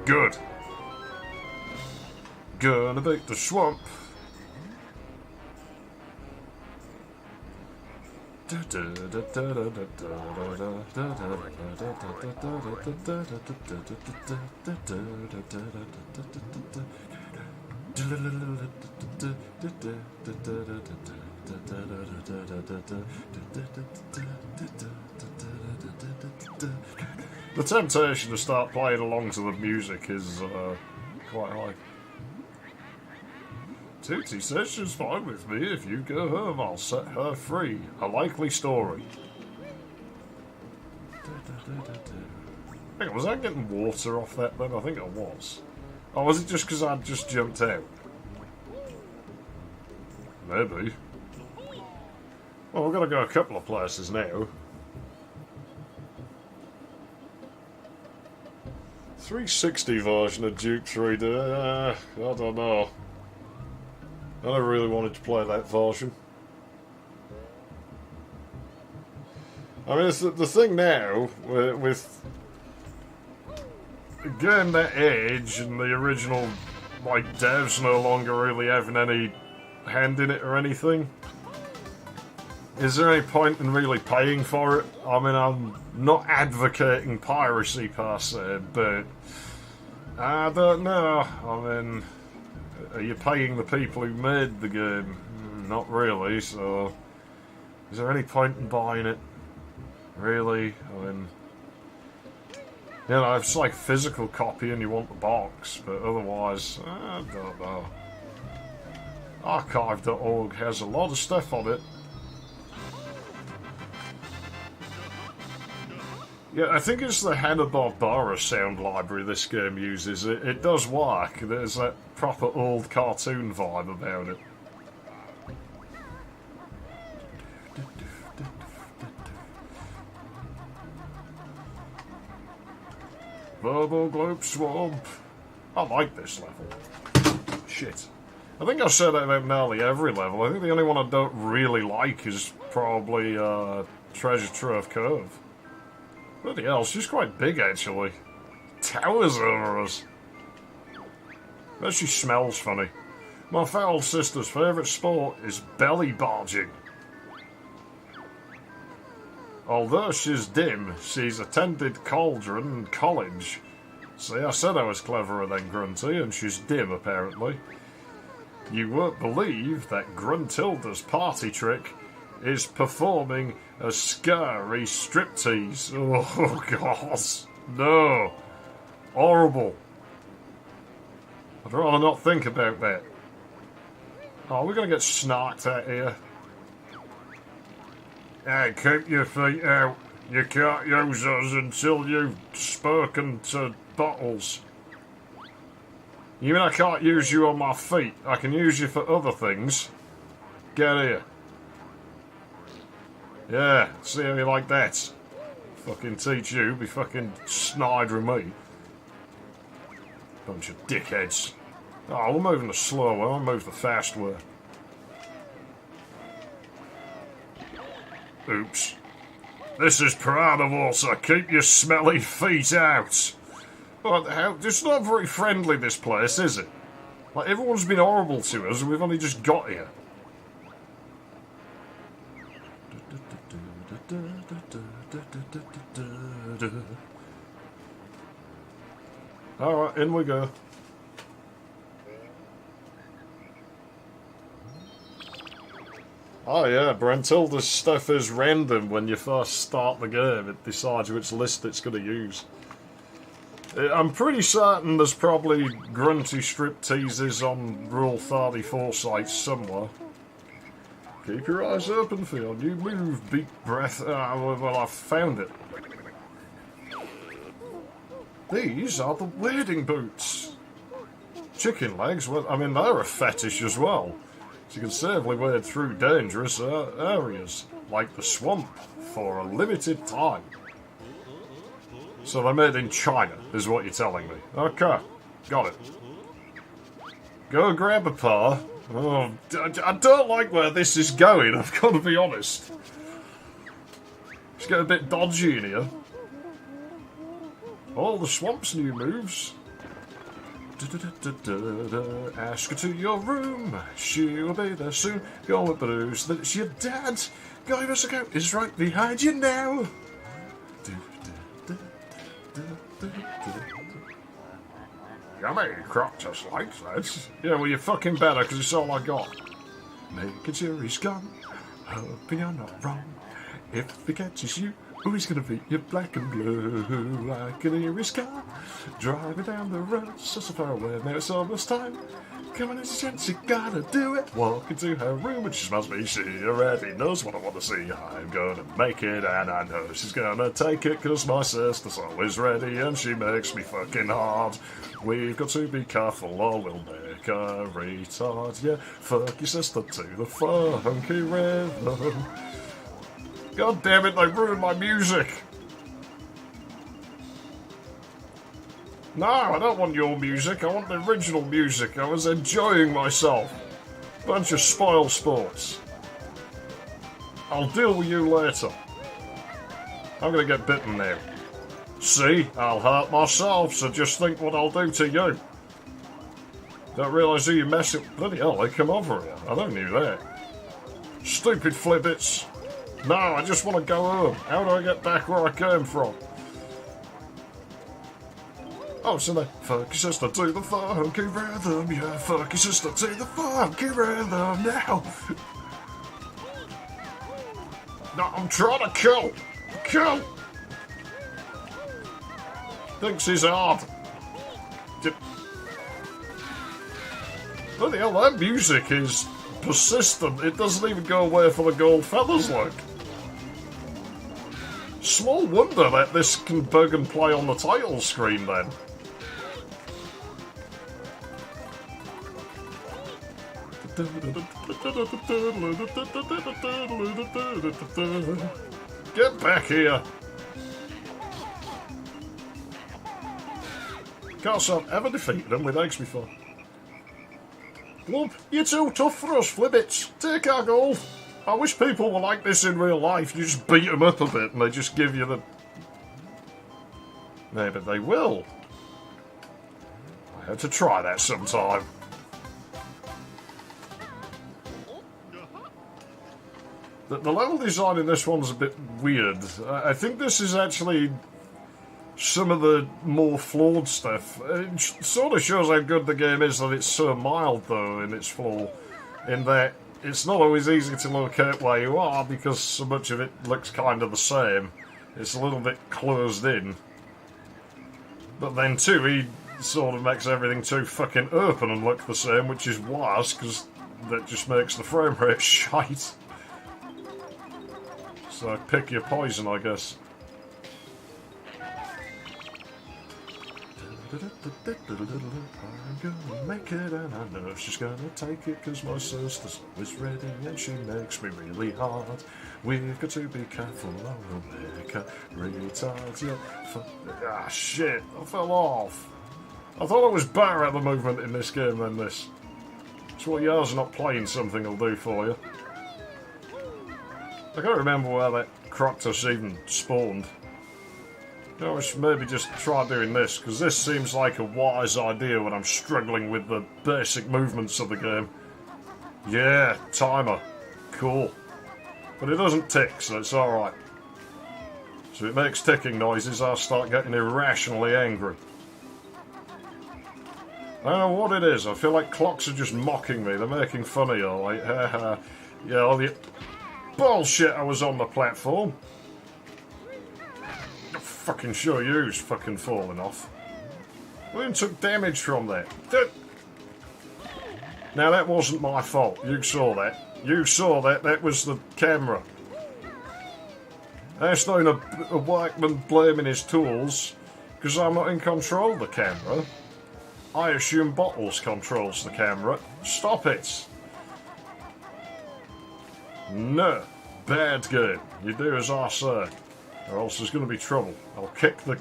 S1: Good. Gonna beat the swamp. The temptation to start playing along to the music is quite high. Tootie says she's fine with me. If you go home, I'll set her free. A likely story. Hang on, was I getting water off that then? I think I was. Or was it just because I'd just jumped out? Maybe. Well, we're going to go a couple of places now. 360 version of Duke 3D, I don't know. I never really wanted to play that version. I mean, it's the thing now, with a game that age and the original, like, devs no longer really having any hand in it or anything. Is there any point in really paying for it? I mean, I'm not advocating piracy per se, but I don't know. I mean, are you paying the people who made the game? Not really, so is there any point in buying it? Really? I mean, you know, if it's like a physical copy and you want the box, but otherwise, I don't know. Archive.org has a lot of stuff on it. Yeah, I think it's the Hanna-Barbera sound library this game uses. It does work. There's that proper old cartoon vibe about it. Verbal Globe Swamp. I like this level. Shit. I think I've said that about nearly every level. I think the only one I don't really like is probably Treasure Trove Cove. Bloody hell, she's quite big actually. Towers over us. But she smells funny. My foul sister's favourite sport is belly barging. Although she's dim, she's attended Cauldron College. See, I said I was cleverer than Grunty, and she's dim, apparently. You won't believe that Gruntilda's party trick is performing a scary striptease. Oh, God. No. Horrible. I'd rather not think about that. Oh, we're going to get snarked at here. Hey, keep your feet out. You can't use us until you've spoken to Bottles. You mean I can't use you on my feet? I can use you for other things. Get here. Yeah, see how you like that? Fucking teach you, be fucking snide with me. Bunch of dickheads. Oh, we're moving the slow way, I'll move the fast way. Oops. This is Carnival, so keep your smelly feet out. What the hell? It's not very friendly, this place, is it? Like, everyone's been horrible to us and we've only just got here. Alright, in we go. Oh yeah, Brentilda's stuff is random when you first start the game. It decides which list it's going to use. I'm pretty certain there's probably grunty strip teases on Rule 34 sites somewhere. Keep your eyes open for your new move, beat breath. Well, I've found it. These are the wading boots. Chicken legs, well, I mean, they're a fetish as well. So you can safely wade through dangerous areas, like the swamp, for a limited time. So they're made in China, is what you're telling me. Okay, got it. Go grab a pair. Oh, I don't like where this is going, I've got to be honest. It's getting a bit dodgy in here. All the swamp's new moves. Ask her to your room, she'll be there soon. Go with Bruce, that it's your dad. Guy Russell is right behind you now. Yummy, croc just like that. Yeah, well, you're fucking better, because it's all I got. Making sure he's gone, hoping you're not wrong. If he catches you, oh, he's gonna beat you black and blue. I can hear his car driving down the road, so far away now it's almost time. Come on, it's a chance, you gotta do it. Walk into her room and she smells me. She already knows what I want to see. I'm gonna make it and I know she's gonna take it, cause my sister's always ready and she makes me fucking hard. We've got to be careful or we'll make a retard. Yeah, fuck your sister to the funky rhythm. God damn it, they ruined my music. No, I don't want your music. I want the original music. I was enjoying myself. Bunch of spoil sports. I'll deal with you later. I'm gonna get bitten now. See? I'll hurt myself, so just think what I'll do to you. Don't realise who you're messing with. Bloody hell, they come over here. I don't knew that. Stupid flibbits. No, I just want to go home. How do I get back where I came from? Oh, so they fuck your sister to the funky rhythm. Yeah, fuck your sister to the funky rhythm now. No, I'm trying to kill. Kill. Thinks he's hard. Bloody hell, that music is persistent. It doesn't even go away for the gold feathers, like. Small wonder that this can bug and play on the title screen, then. Get back here! Can't say I've ever defeated them with eggs before. Glump, you're too tough for us, Flibbits. Take our gold. I wish people were like this in real life. You just beat them up a bit and they just give you the... Maybe they will. I have to try that sometime. The level design in this one's a bit weird. I think this is actually some of the more flawed stuff. It sort of shows how good the game is that it's so mild, though, in its flaw. In that it's not always easy to locate where you are because so much of it looks kind of the same. It's a little bit closed in. But then, too, he sort of makes everything too fucking open and look the same, which is worse, because that just makes the frame rate shite. So pick your poison, I guess. I'm gonna make it, and I know she's gonna take it, cause my sister's always ready, and she makes me really hard. We've got to be careful, or we'll make her retard. Yeah. Ah, shit, I fell off. I thought I was better at the movement in this game than this. It's what yours not playing something will do for you. I can't remember where that Croctus even spawned. I should maybe just try doing this, because this seems like a wise idea when I'm struggling with the basic movements of the game. Yeah, timer. Cool. But it doesn't tick, so it's alright. So if it makes ticking noises, I'll start getting irrationally angry. I don't know what it is, I feel like clocks are just mocking me, they're making fun of you, like, haha. Yeah, all the bullshit I was on the platform. Fucking sure you's fucking falling off. I even took damage from that. Now that wasn't my fault. You saw that. You saw that. That was the camera. That's not a workman blaming his tools, because I'm not in control of the camera. I assume Bottles controls the camera. Stop it. No. Bad game. You do as I say. Or else there's going to be trouble. I'll kick the...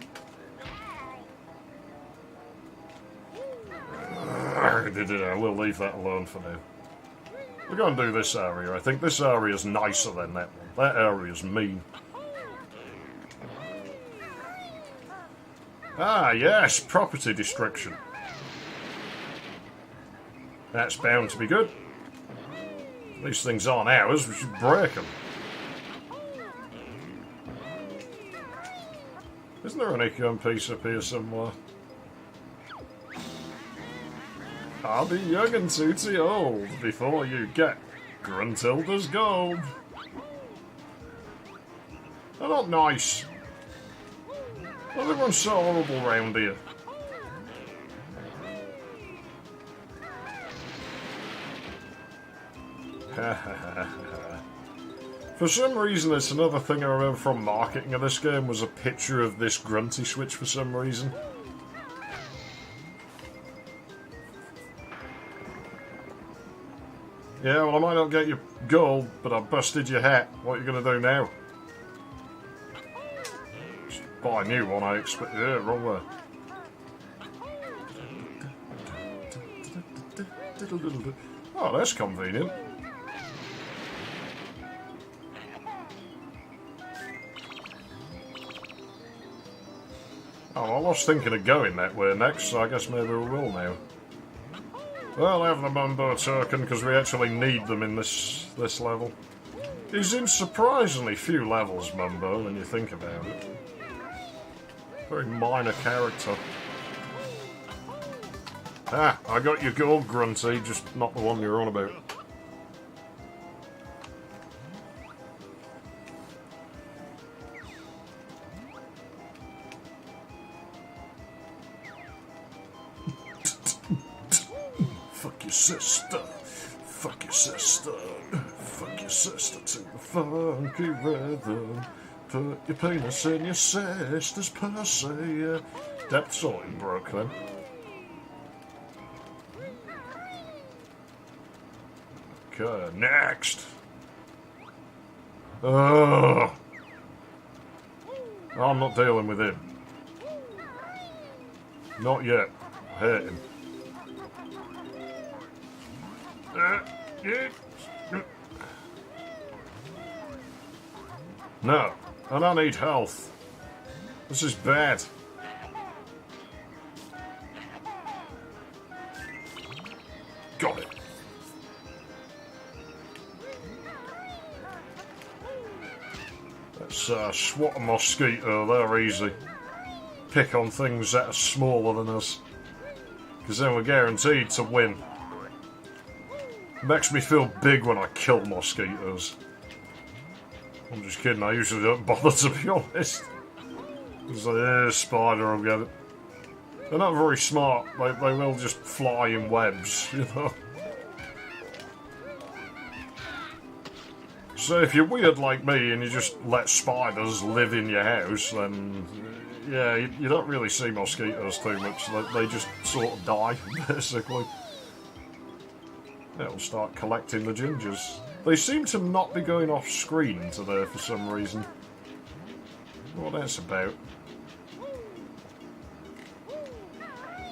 S1: We'll leave that alone for now. We're going to do this area. I think this area is nicer than that one. That area is mean. Ah, yes, property destruction. That's bound to be good. These things aren't ours, we should break them. Isn't there an acorn piece up here somewhere? I'll be young and tooty old before you get Gruntilda's gold. They're not nice. Everyone's so horrible round here. For some reason, it's another thing I remember from marketing of this game was a picture of this grunty switch for some reason. Yeah, well, I might not get your gold, but I busted your hat. What are you going to do now? Just buy a new one, I expect. Yeah, wrong way. Oh, that's convenient. Oh, I was thinking of going that way next, so I guess maybe we will now. We'll have the Mumbo token, because we actually need them in this level. He's in surprisingly few levels, Mumbo, when you think about it. Very minor character. Ah, I got your gold, Grunty, just not the one you're on about. Fuck your sister. Fuck your sister. Fuck your sister to the funky rhythm. Put your penis in your sister's pussy. Depth sorting broke then. Okay, next. Ugh. I'm not dealing with him. Not yet. I hate him. No, and I need health. This is bad. Got it. So swat a mosquito, they're easy. Pick on things that are smaller than us. Because then we're guaranteed to win. Makes me feel big when I kill mosquitoes. I'm just kidding, I usually don't bother, to be honest. It's like, yeah, spider, I'll get it. They're not very smart, they will just fly in webs, you know. So if you're weird like me and you just let spiders live in your house, then yeah, you don't really see mosquitoes too much. They just sort of die, basically. Yeah, we'll start collecting the gingers. They seem to not be going off screen today for some reason. What that's about.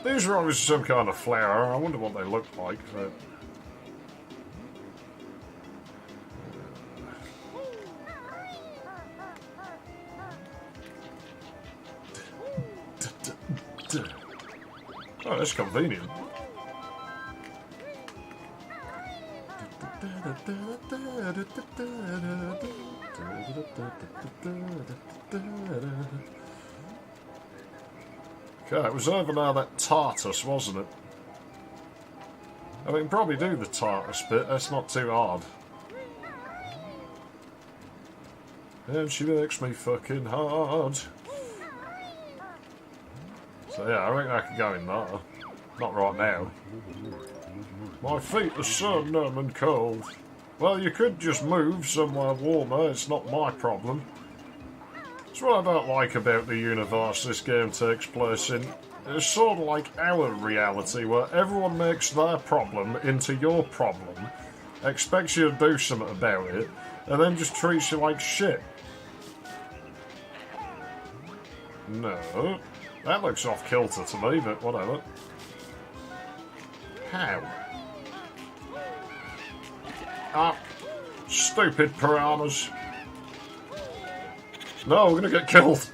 S1: These are obviously some kind of flower. I wonder what they look like. But... Oh, that's convenient. Okay, it was over now that Tartus, wasn't it? I mean, we can probably do the Tartus bit, that's not too hard. And she makes me fucking hard. So yeah, I reckon I could go in there. Not right now. My feet are so numb and cold. Well, you could just move somewhere warmer, it's not my problem. It's what I don't like about the universe this game takes place in. It's sort of like our reality, where everyone makes their problem into your problem, expects you to do something about it, and then just treats you like shit. No. That looks off kilter to me, but whatever. How? Ah, stupid piranhas. No, we're gonna get killed.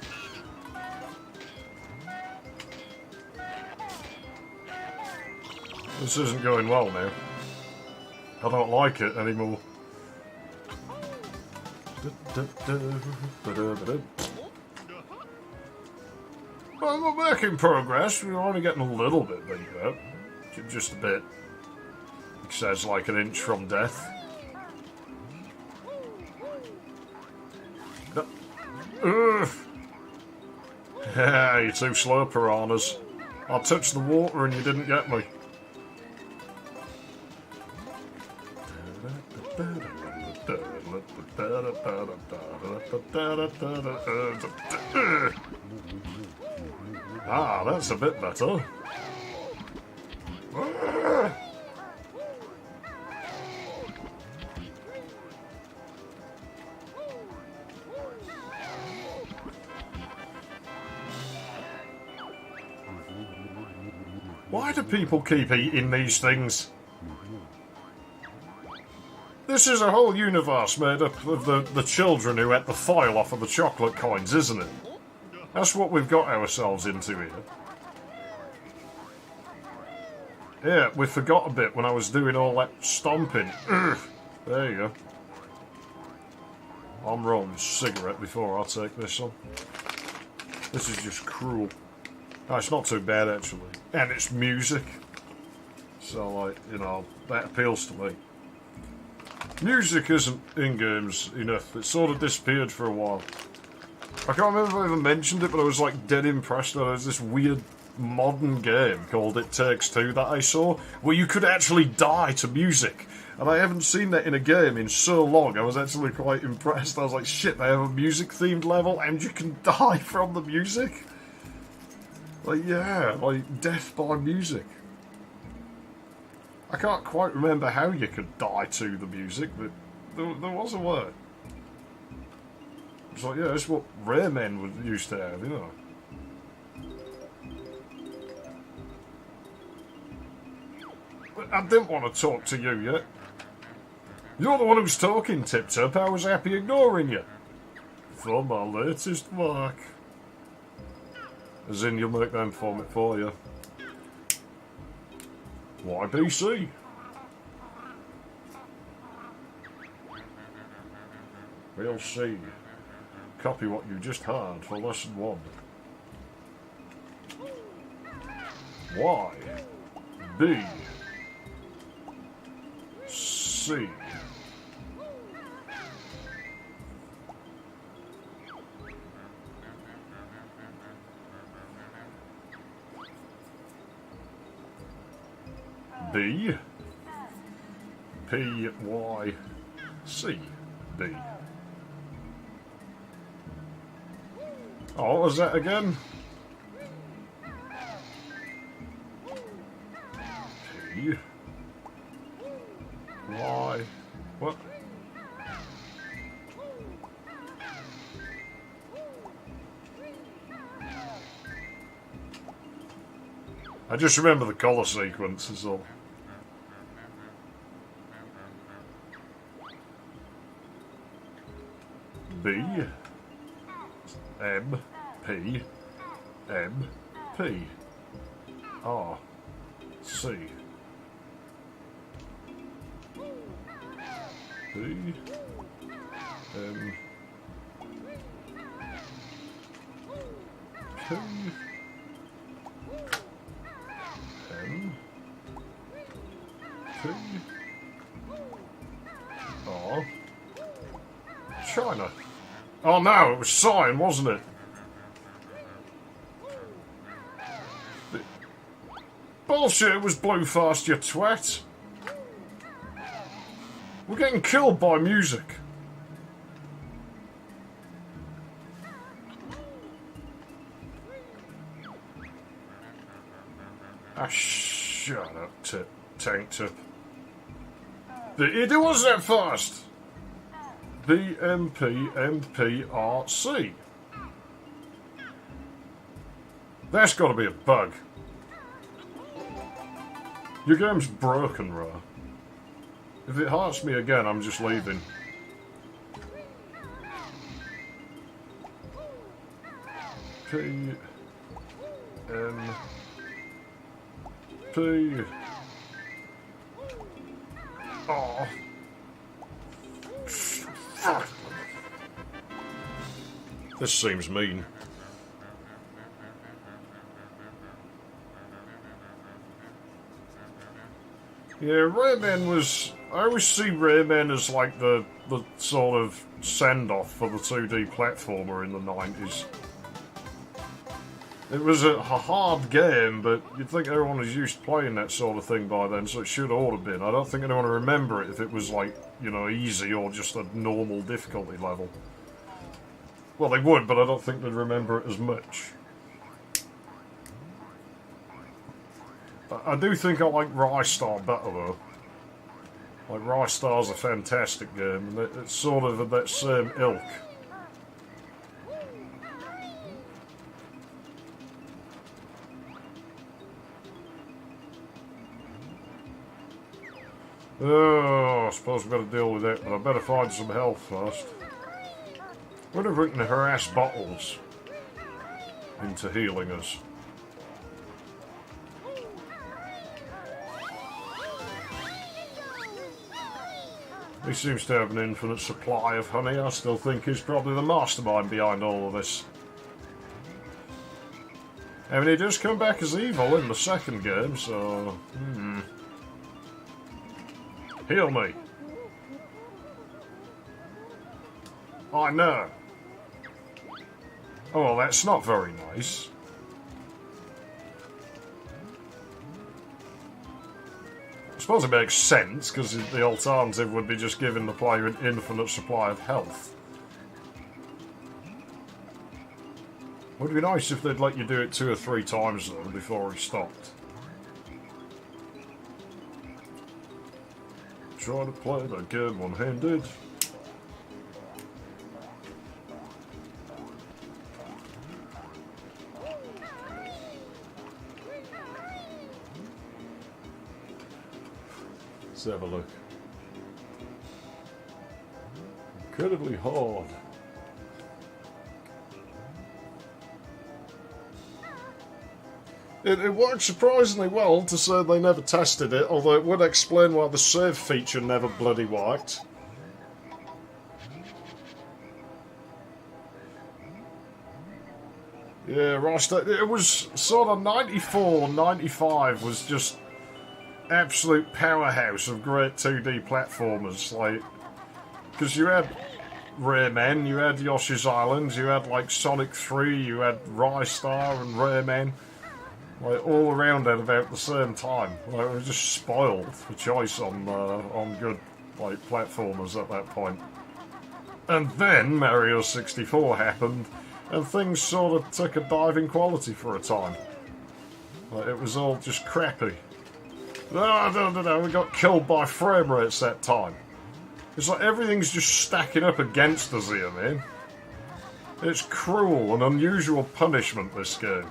S1: This isn't going well now. I don't like it anymore. Well, we're work in progress. We're only getting a little bit beat up. Just a bit. It says like an inch from death. Yeah, you're too slow, piranhas. I touched the water and you didn't get me. Ah, that's a bit better. Why do people keep eating these things? This is a whole universe made up of the children who ate the foil off of the chocolate coins, isn't it? That's what we've got ourselves into here. Yeah, we forgot a bit when I was doing all that stomping. Ugh. There you go. I'm rolling a cigarette before I take this on. This is just cruel. No, it's not too bad, actually. And it's music. So, like, you know, that appeals to me. Music isn't in games enough. It sort of disappeared for a while. I can't remember if I ever mentioned it, but I was, like, dead impressed that there's this weird modern game called It Takes Two that I saw, where you could actually die to music. And I haven't seen that in a game in so long. I was actually quite impressed. I was like, shit, they have a music-themed level and you can die from the music? Like, yeah, like, death by music. I can't quite remember how you could die to the music, but there was a word. It's like, yeah, that's what Raymen would used to have, you know. But I didn't want to talk to you yet. You're the one who's talking, Tip-Top. I was happy ignoring you. For my latest work. As in, you'll make them form it for you. YBC. We'll see. Copy what you just heard for lesson 1. Y, B, C. B, P, Y, C, B. Oh, what was that again? P, Y, what? I just remember the colour sequence is all. B, M, P, M, P, R, C, B, M, P, M, P, R, China. Oh no, it was cyan, wasn't it? Bullshit, it was blue fast, you twat. We're getting killed by music. Ah, shut up, tank tip. It wasn't that fast. B, M, P, M, P, R, C. That's got to be a bug. Your game's broken, Ra. If it hearts me again, I'm just leaving. P, M, P, R. Fuck. This seems mean. Yeah, Rayman was... I always see Rayman as like the sort of send-off for the 2D platformer in the 90s. It was a hard game, but you'd think everyone was used to playing that sort of thing by then, so it should ought to have been. I don't think anyone would remember it if it was like, you know, easy or just a normal difficulty level. Well, they would, but I don't think they'd remember it as much. I do think I like Rystar better, though. Like, Rystar's a fantastic game, and it's sort of of that same ilk. Oh, I suppose we've got to deal with it, but I better find some health first. I wonder if we can harass bottles into healing us. He seems to have an infinite supply of honey. I still think he's probably the mastermind behind all of this. I mean, he does come back as evil in the second game, so... Heal me. I know. Oh, well, that's not very nice. I suppose it makes sense, because the alternative would be just giving the player an infinite supply of health. Would be nice if they'd let you do it 2 or 3 times, though, before he stopped. Trying to play the game one-handed. Let's have a look. Incredibly hard. It worked surprisingly well to say they never tested it, although it would explain why the save feature never bloody worked. Yeah, right. It was sort of 94, 95 was just absolute powerhouse of great 2D platformers. Like, because you had Rayman, you had Yoshi's Island, you had like Sonic 3, you had Rystar and Rayman. Like all around at about the same time. Like we were just spoiled for choice on good like platformers at that point. And then Mario 64 happened, and things sort of took a dive in quality for a time. Like it was all just crappy. No, we got killed by frame rates that time. It's like everything's just stacking up against us here, man. It's cruel and unusual punishment, this game.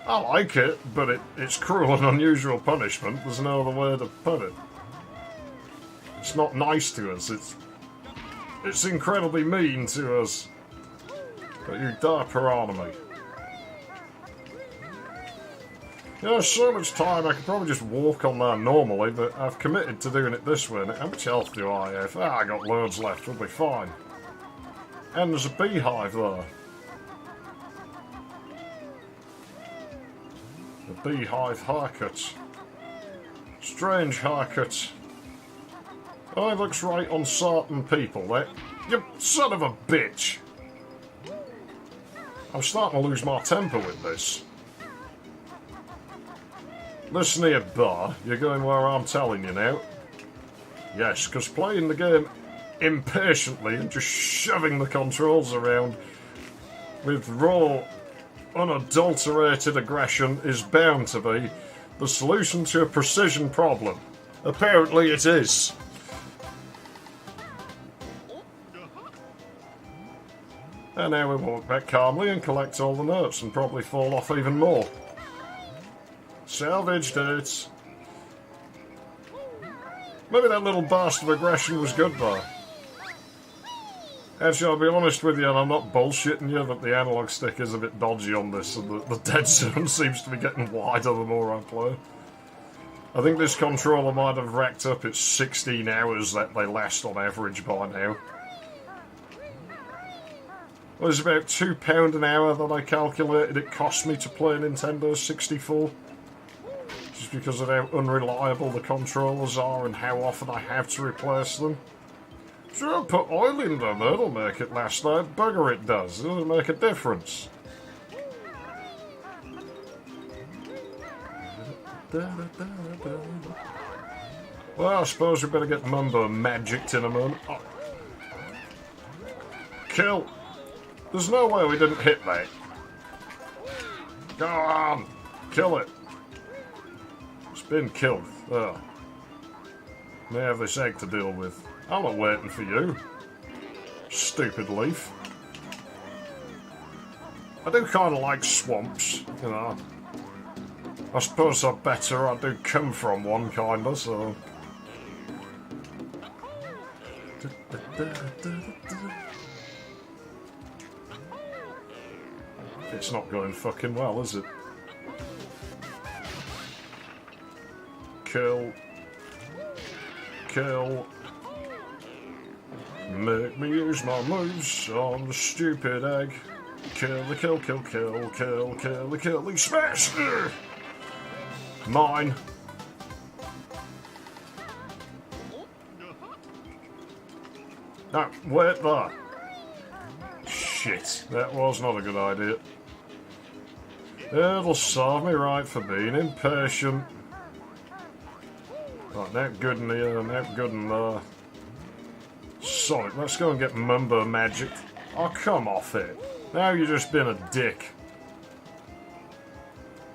S1: I like it, but it's cruel and unusual punishment. There's no other way to put it. It's not nice to us. It's incredibly mean to us. But you die piranha me. You know, so much time I could probably just walk on there normally, but I've committed to doing it this way. How much health do I have? I got loads left. We'll be fine. And there's a beehive there. The beehive haircut. Strange haircut. Oh, it looks right on certain people. That you son of a bitch. I'm starting to lose my temper with this. Listen here, Bar. You're going where I'm telling you now. Yes, because playing the game impatiently and just shoving the controls around with raw, unadulterated aggression is bound to be the solution to a precision problem. Apparently it is. And now we walk back calmly and collect all the notes and probably fall off even more. Salvaged it. Maybe that little burst of aggression was good though. Actually, I'll be honest with you, and I'm not bullshitting you, that the analog stick is a bit dodgy on this, and the dead zone seems to be getting wider the more I play. I think this controller might have racked up its 16 hours that they last on average by now. Well, it's about £2 an hour that I calculated it cost me to play Nintendo 64. Just because of how unreliable the controllers are and how often I have to replace them. Sure, put oil in them, that'll make it last though. Bugger it does, it doesn't make a difference. Well, I suppose we better get Mumbo magicked in a moment. Oh. Kill! There's no way we didn't hit that. Go on! Kill it! It's been killed. Oh. May have this egg to deal with. I'm not waiting for you. Stupid leaf. I do kind of like swamps, you know. I suppose I better. I do come from one, kinda, so... It's not going fucking well, is it? Kill. Kill. Make me use my moves on the stupid egg. Kill the kill, kill, kill, kill, kill the kill, the smash! Ugh. Mine. No, wait there. Shit, that was not a good idea. It'll serve me right for being impatient. Right, now good in here, now good in there. Sonic, let's go and get Mumbo magic. Oh, come off it. Now you've just been a dick.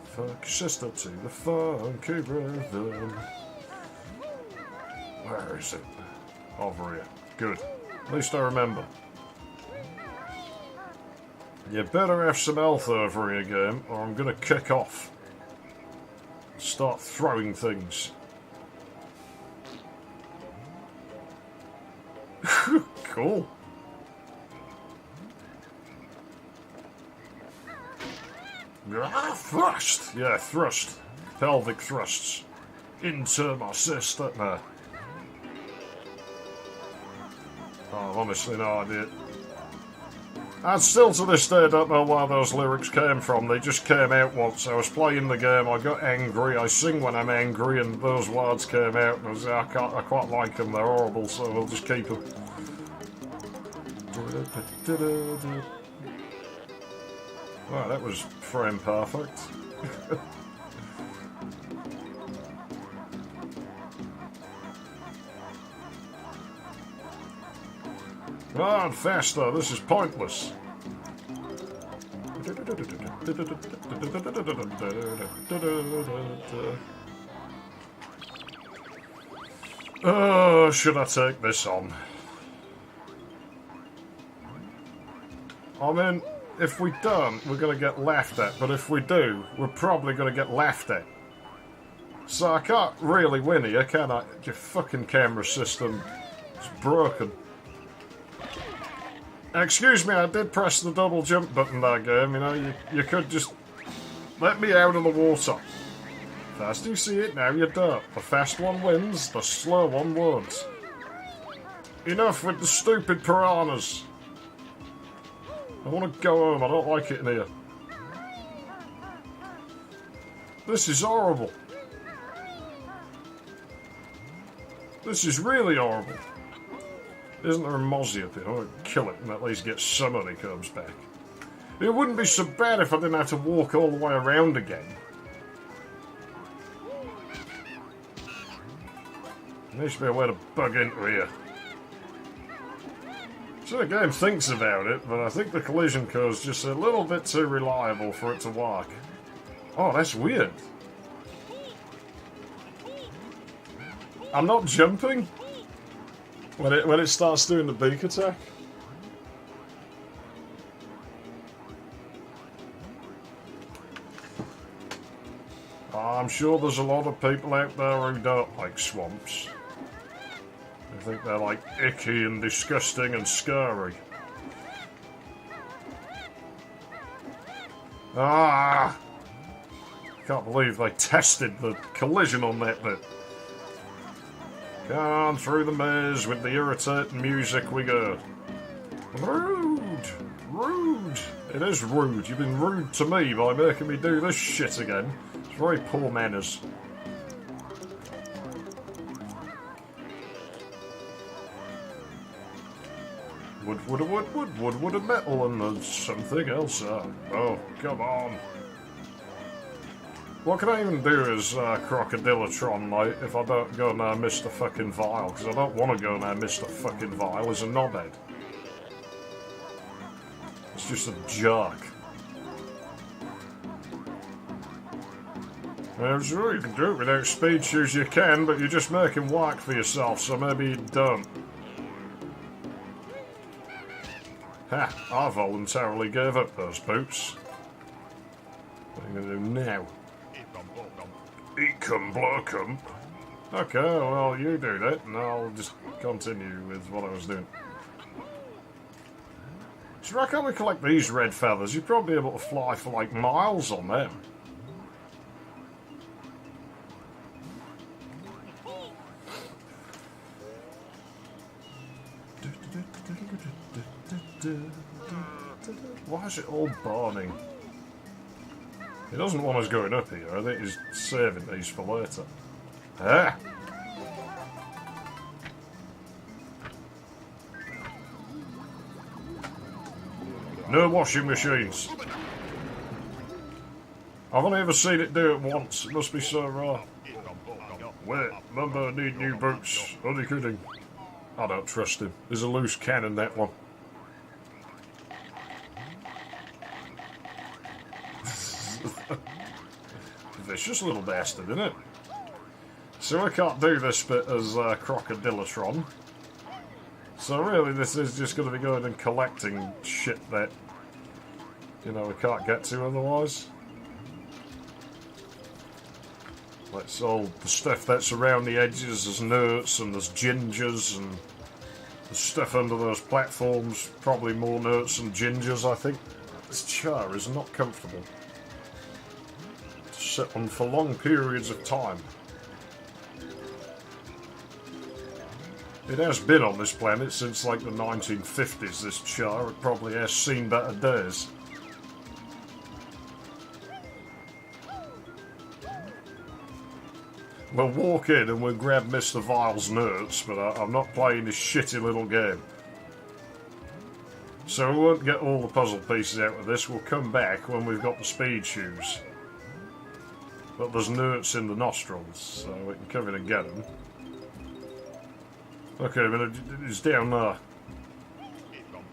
S1: Fuck sister to the funky rhythm. Where is it? Over here. Good. At least I remember. You better have some health over here, game, or I'm gonna kick off. Start throwing things. Cool. Ah, thrust! Yeah, thrust. Pelvic thrusts. Into my sister. No. Oh, I've honestly no idea. I still to this day don't know where those lyrics came from. They just came out once. I was playing the game, I got angry, I sing when I'm angry, and those words came out, and I was like, I quite like them, they're horrible, so we'll just keep them. Wow, that was frame perfect. God, faster, this is pointless. Oh, should I take this on? I mean, if we don't, we're going to get laughed at, but if we do, we're probably going to get laughed at. So I can't really win here, can I? Your fucking camera system is broken. Excuse me, I did press the double jump button that game, you know, you could just let me out of the water. First you see it, now you don't. The fast one wins, the slow one won't. Enough with the stupid piranhas. I want to go home, I don't like it in here. This is horrible. This is really horrible. Isn't there a mozzie up here? I want to kill it and at least get some when he comes back. It wouldn't be so bad if I didn't have to walk all the way around again. There needs to be a way to bug into here. So the game thinks about it, but I think the collision code's just a little bit too reliable for it to work. Oh, that's weird. I'm not jumping when it starts doing the beak attack. I'm sure there's a lot of people out there who don't like swamps. I think they're like icky and disgusting and scary. Ah! Can't believe they tested the collision on that bit. Come on through the maze with the irritating music we go. Rude! Rude! It is rude. You've been rude to me by making me do this shit again. It's very poor manners. Wood and metal, and there's something else. Oh, come on. What can I even do as Crocodilotron, mate, if I don't go now Mr. fucking Vile? Because I don't want to go now Mr. fucking Vile as a knobhead. It's just a jerk. I'm sure you can do it without speed shoes, you can, but you're just making work for yourself, so maybe you don't. Ha! I voluntarily gave up those boots. What are you going to do now? Eat-cum, blow-cum. Okay, well, you do that, and I'll just continue with what I was doing. So why can't we collect these red feathers? You'd probably be able to fly for, like, miles on them. Why is it all burning? He doesn't want us going up here. I think he's saving these for later. Ah! No washing machines. I've only ever seen it do it once. It must be so rare. Wait, Mumbo need new boots. Only kidding. I don't trust him. There's a loose cannon, that one. Vicious little bastard, isn't it? So I can't do this bit as Crocodilotron. So really this is just going to be going and collecting shit that, you know, we can't get to otherwise. That's all the stuff that's around the edges. There's notes and there's gingers and there's stuff under those platforms. Probably more notes and gingers, I think. This chair is not comfortable to sit on for long periods of time. It has been on this planet since like the 1950s, this char. It probably has seen better days. We'll walk in and we'll grab Mr. Vile's nerds, but I'm not playing this shitty little game. So we won't get all the puzzle pieces out of this. We'll come back when we've got the speed shoes. But there's nerds in the nostrils, so we can come in and get them. Okay, but he's down there.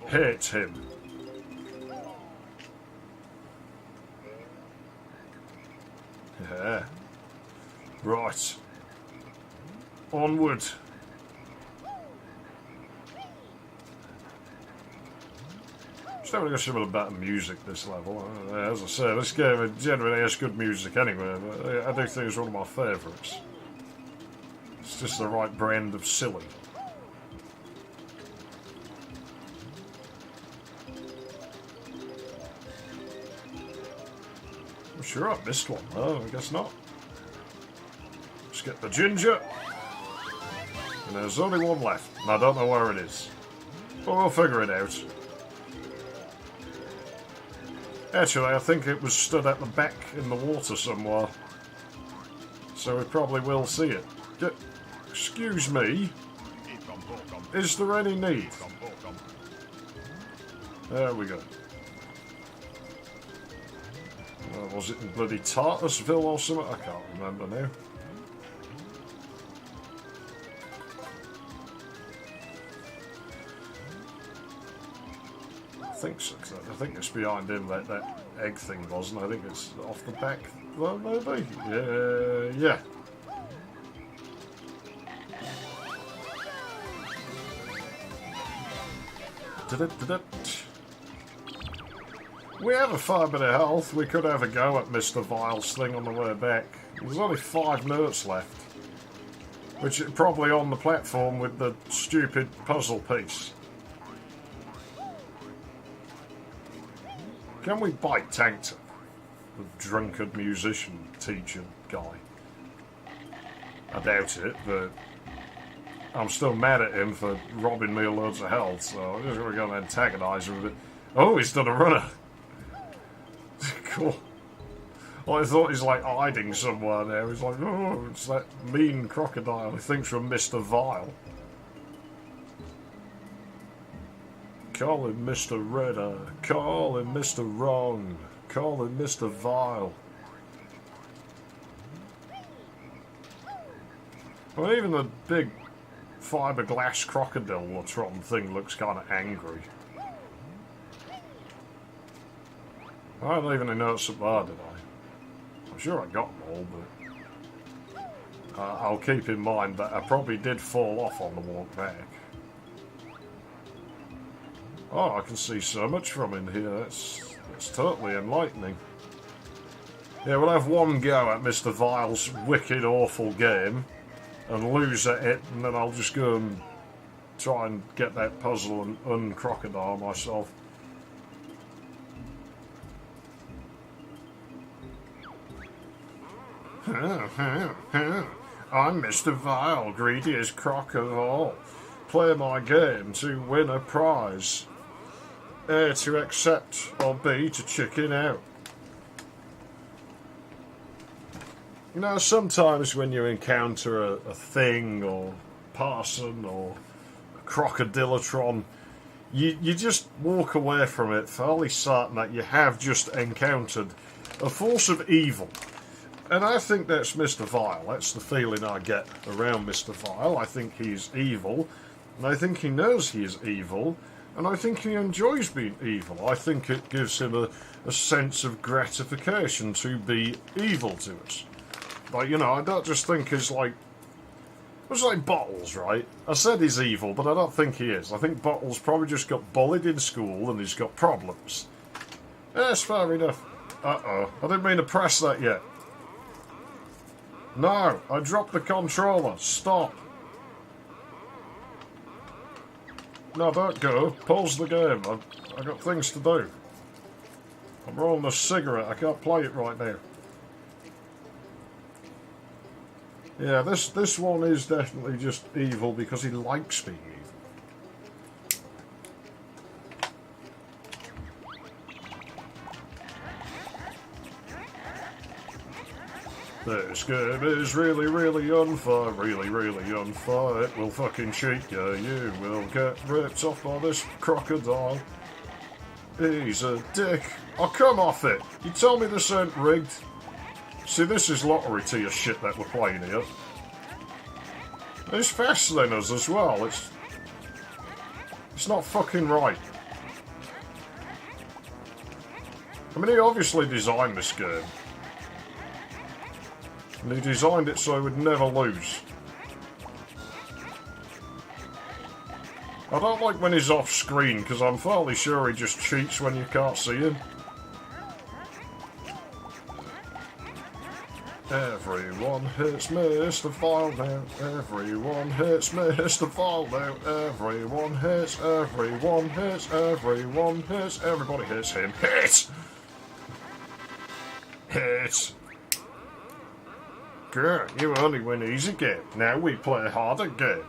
S1: Hit him. Yeah. Right. Onward. Just having got some of the better music this level. As I say, this game generally has good music anyway, but I do think it's one of my favourites. It's just the right brand of silly. I'm sure I missed one though, I guess not. Let's get the ginger. And there's only one left, and I don't know where it is. But we'll figure it out. Actually, I think it was stood at the back in the water somewhere. So we probably will see it. Excuse me. Is there any need? There we go. Was it in bloody Tartusville or something? I can't remember now. I think so. I think it's behind him that egg thing wasn't. I think it's off the back. Well, maybe. Yeah. We have a fair bit of health. We could have a go at Mr. Vile's thing on the way back. There's only 5 notes left. Which is probably on the platform with the stupid puzzle piece. Can we bite Tankton? The drunkard musician teacher guy. I doubt it, but I'm still mad at him for robbing me loads of health, so I'm just going to go and antagonise him a bit. Oh, he's done a runner! Cool. Well, I thought he's like hiding somewhere now. He's like, oh, it's that mean crocodile he thinks from Mr. Vile. Call him Mr. Redder. Call him Mr. Wrong. Call him Mr. Vile. Well, even the big fiberglass crocodile thing looks kind of angry. I don't even notice it there, did I? I'm sure I got them all, but I'll keep in mind that I probably did fall off on the walk back. Oh, I can see so much from in here. It's totally enlightening. Yeah, we'll have one go at Mr. Vile's wicked, awful game and lose at it, and then I'll just go and try and get that puzzle and uncrocodile myself. I'm Mr. Vile, greediest croc of all. Play my game to win a prize. A to accept, or B to chicken out. You know, sometimes when you encounter a thing, or person, or a crocodilotron, you just walk away from it fairly certain that you have just encountered a force of evil. And I think that's Mr. Vile. That's the feeling I get around Mr. Vile. I think he's evil, and I think he knows he is evil, and I think he enjoys being evil. I think it gives him a sense of gratification to be evil to us. Like, you know, I don't just think he's like... It's like Bottles, right? I said he's evil, but I don't think he is. I think Bottles probably just got bullied in school and he's got problems. That's fair enough. Uh-oh. I didn't mean to press that yet. No, I dropped the controller. Stop. No, don't go. Pause the game. I've got things to do. I'm rolling a cigarette. I can't play it right now. Yeah, this one is definitely just evil because he likes being evil. This game is really, really unfair, really, really unfair. It will fucking cheat you. You will get ripped off by this crocodile. He's a dick. Oh, come off it. You tell me this ain't rigged. See, this is lottery tier shit that we're playing here. He's faster than us as well. It's not fucking right. I mean, he obviously designed this game. And he designed it so he would never lose. I don't like when he's off screen, because I'm fairly sure he just cheats when you can't see him. Everyone hits Mr. Vile now. Everyone hits Mr. Vile now. Everyone hits, everyone hits, everyone hits, everybody hits him. Hit! Hit! Good, you only win easy game. Now we play a harder game.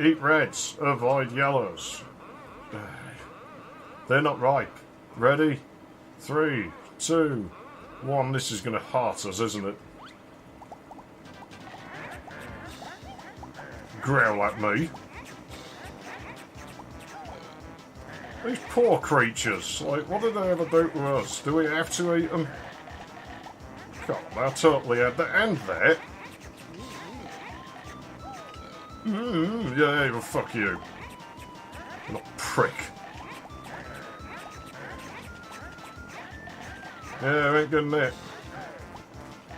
S1: Eat reds, avoid yellows. They're not ripe. Ready? 3, 2, 1. This is going to heart us, isn't it? Growl at me. These poor creatures. Like, what did they ever do to us? Do we have to eat them? God, I totally had the end there. Yeah, well, fuck you. Not prick. Yeah, ain't getting it.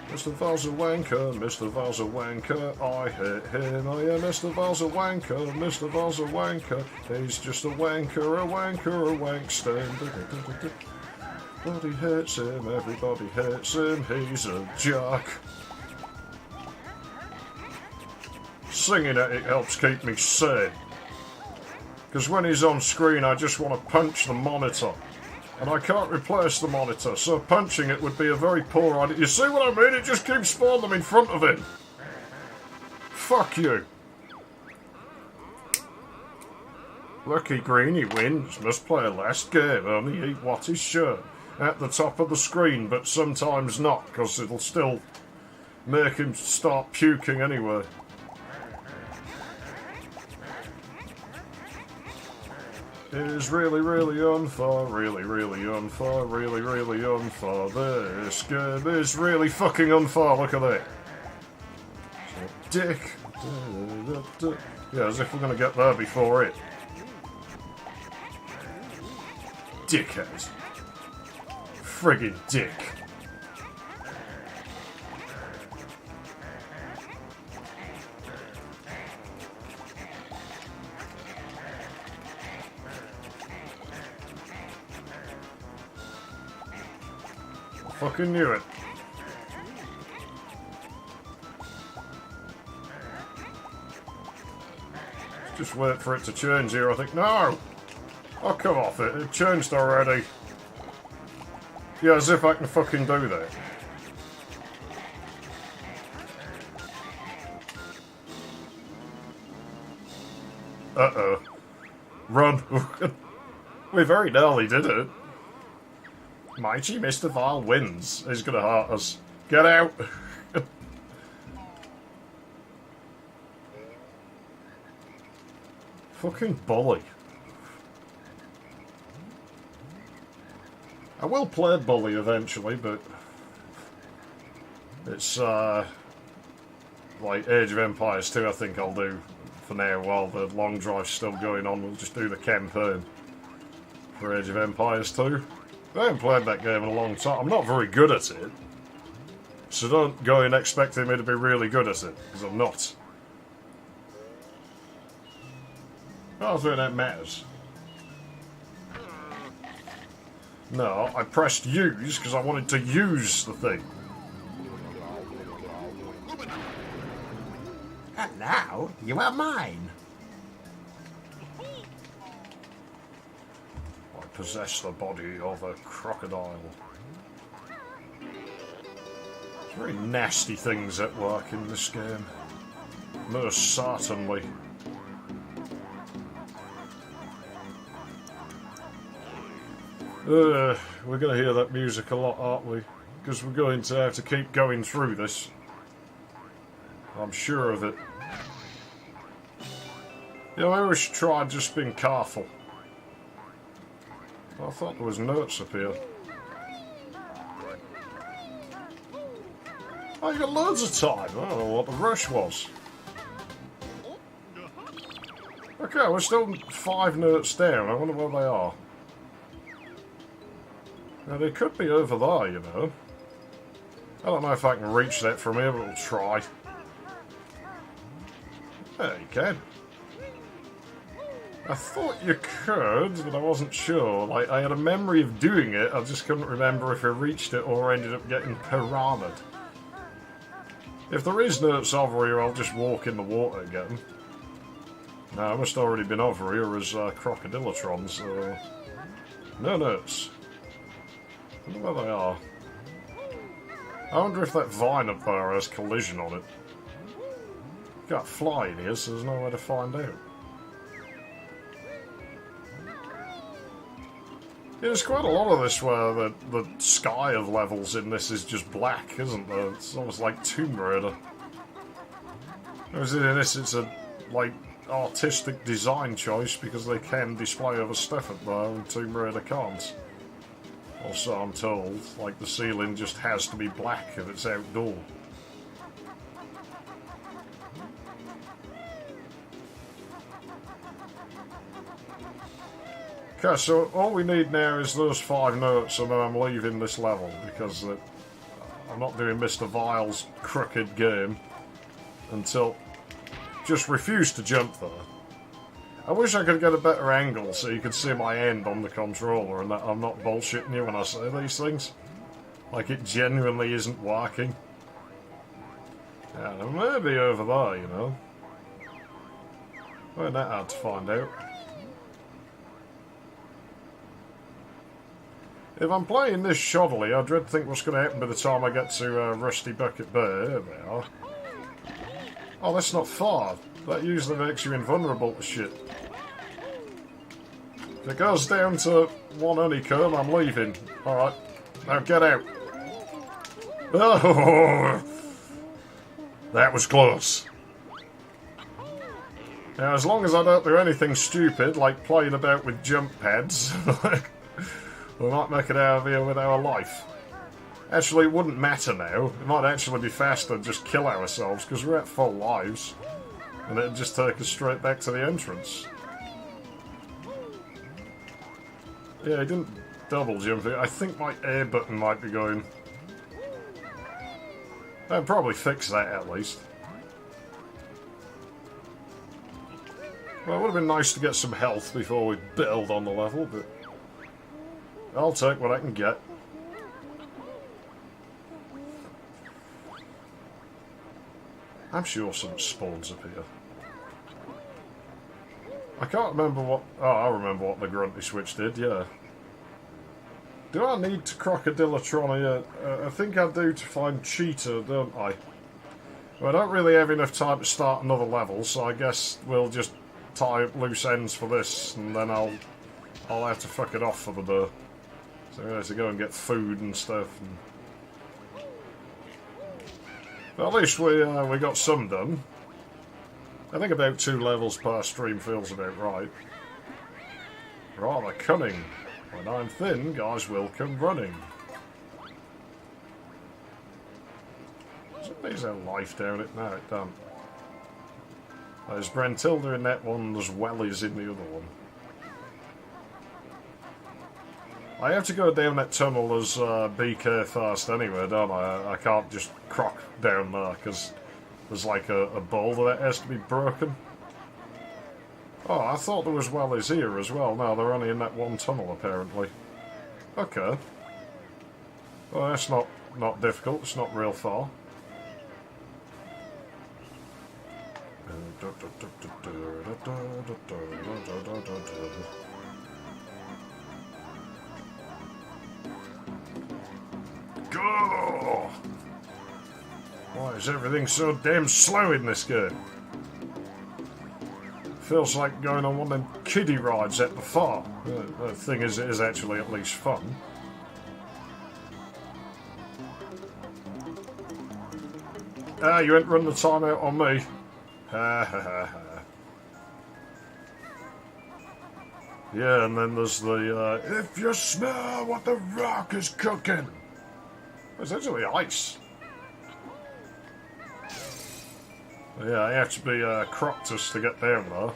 S1: Mr. Val's a wanker, Mr. Val's a wanker, I hate him, oh yeah, Mr. Val's a wanker, Mr. Val's a wanker, he's just a wanker, a wanker, a wankster. Everybody hates him, everybody hates him, he's a jock. Singing it helps keep me sane. Because when he's on screen I just want to punch the monitor. And I can't replace the monitor, so punching it would be a very poor idea. You see what I mean? It just keeps spawning them in front of him. Fuck you. Lucky Greenie wins. Must play a last game. Only eat what is sure. At the top of the screen, but sometimes not, because it'll still make him start puking anyway. It is really, really unfair, really, really unfair, really, really unfair. This game is really fucking unfair, look at that. Dick. Yeah, as if we're going to get there before it. Dickhead. Friggin' dick. Fucking knew it. Just wait for it to change here, I think. No! Oh, come off it. It changed already. Yeah, as if I can fucking do that. Uh-oh. Run. We very nearly did it. Mighty Mr. Vile wins. He's gonna hurt us. Get out! Fucking bully. I will play bully eventually, but it's like Age of Empires 2 I think I'll do for now while the long drive's still going on. We'll just do the campaign for Age of Empires 2. I haven't played that game in a long time. I'm not very good at it. So don't go in expecting me to be really good at it, because I'm not. I don't think that matters. No, I pressed use because I wanted to use the thing.
S2: And now you are mine.
S1: I possess the body of a crocodile. Very nasty things at work in this game. Most certainly. We're going to hear that music a lot, aren't we? Because we're going to have to keep going through this. I'm sure of it. You know, maybe we should try just being careful. I thought there was notes up here. Oh, you got loads of time. I don't know what the rush was. Okay, we're still 5 notes down. I wonder where they are. Now, they could be over there, you know. I don't know if I can reach that from here, but we'll try. There you can. I thought you could, but I wasn't sure. Like, I had a memory of doing it, I just couldn't remember if I reached it or ended up getting piranha'd. If there is notes over here, I'll just walk in the water again. No, I must have already been over here as Crocodilotron, so... No notes. I wonder where they are. I wonder if that vine up there has collision on it. Can't fly in here, so there's no way to find out. Yeah, there's quite a lot of this where the sky of levels in this is just black, isn't there? It's almost like Tomb Raider. Whereas in this it's a, like, artistic design choice because they can display other stuff up there and Tomb Raider can't. Also, I'm told, like, the ceiling just has to be black if it's outdoor. Okay, so all we need now is those 5 notes and then I'm leaving this level because I'm not doing Mr. Vile's crooked game until... Just refuse to jump there. I wish I could get a better angle so you could see my end on the controller and that I'm not bullshitting you when I say these things. Like it genuinely isn't working. Yeah, maybe over there, you know. Well, that hard to find out. If I'm playing this shoddily, I dread to think what's going to happen by the time I get to Rusty Bucket Bay. There they are. Oh, that's not far. That usually makes you invulnerable to shit. If it goes down to 1 honeycomb, I'm leaving. Alright. Now get out. Oh! That was close. Now, as long as I don't do anything stupid, like playing about with jump pads, we might make it out of here with our life. Actually, it wouldn't matter now. It might actually be faster to just kill ourselves, because we're at full lives. And it'd just take us straight back to the entrance. Yeah, I didn't double jump it. I think my A button might be going. I'd probably fix that at least. Well, it would have been nice to get some health before we build on the level, but I'll take what I can get. I'm sure some spawns up here. I can't remember what... Oh, I remember what the Grunty Switch did, yeah. Do I need to Crocodilotron here? I think I do to find Cheetah, don't I? Well, I don't really have enough time to start another level, so I guess we'll just tie up loose ends for this, and then I'll have to fuck it off for the day. So I'm going to have to go and get food and stuff. But at least we got some done. I think about 2 levels per stream feels about right. Rather cunning. When I'm thin, guys will come running. There's a life down it. No, it don't. There's Brentilda in that one as well as in the other one. I have to go down that tunnel as BK first anyway, don't I? I can't just croc down there because there's like a boulder that has to be broken. Oh, I thought there was wellies here as well. No, they're only in that one tunnel apparently. Okay. Well, that's not difficult. It's not real far. Go! is everything so damn slow in this game? Feels like going on one of them kiddie rides at the farm. The thing is, it is actually at least fun. Ah, you ain't run the time out on me. Ha ha ha ha. Yeah, and then there's the, if you smell what the rock is cooking. It's actually ice. Yeah, I have to be Croctus to get down there.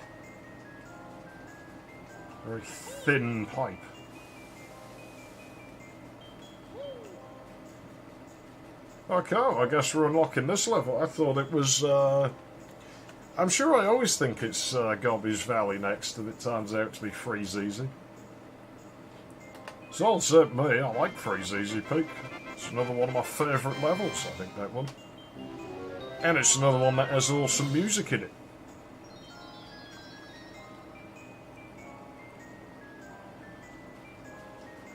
S1: Very thin pipe. Okay, I guess we're unlocking this level. I thought it was, I'm sure I always think it's Gobby's Valley next, and it turns out to be Freeze Easy. It's all except me, I like Freeze Easy Peak. It's another one of my favourite levels, I think, that one. And it's another one that has awesome music in it.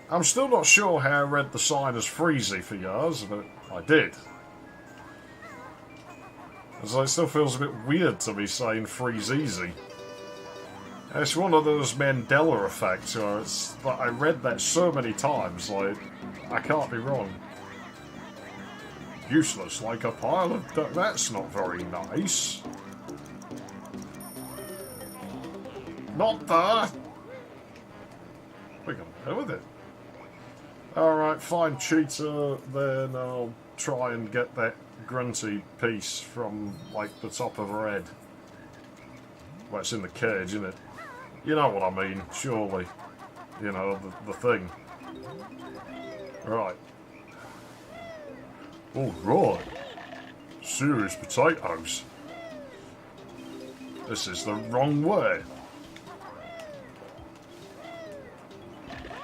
S1: I'm still not sure how I read the sign as Freezy for yours, but I did. So it still feels a bit weird to be saying Freeze Easy. It's one of those Mandela effects where it's like I read that so many times, like I can't be wrong. Useless like a pile of dirt. That's not very nice. Not there. We're gonna go with it. Alright, fine, cheater. Then I'll try and get that grunty piece from, like, the top of her head. Well, it's in the cage, isn't it? You know what I mean, surely. You know, the thing. Right. Oh, right. Serious potatoes. This is the wrong way.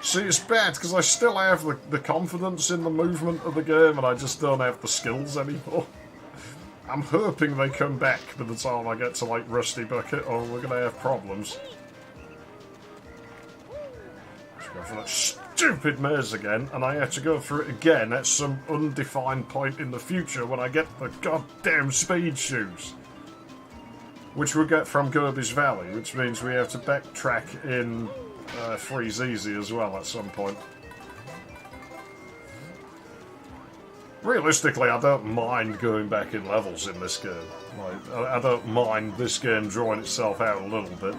S1: See, it's bad because I still have the confidence in the movement of the game and I just don't have the skills anymore. I'm hoping they come back by the time I get to, like, Rusty Bucket, or we're going to have problems. Let's go for that stupid maze again, and I have to go through it again at some undefined point in the future when I get the goddamn speed shoes. Which we get from Gobby's Valley, which means we have to backtrack in Freeze Easy as well at some point. Realistically, I don't mind going back in levels in this game. Like, I don't mind this game drawing itself out a little bit.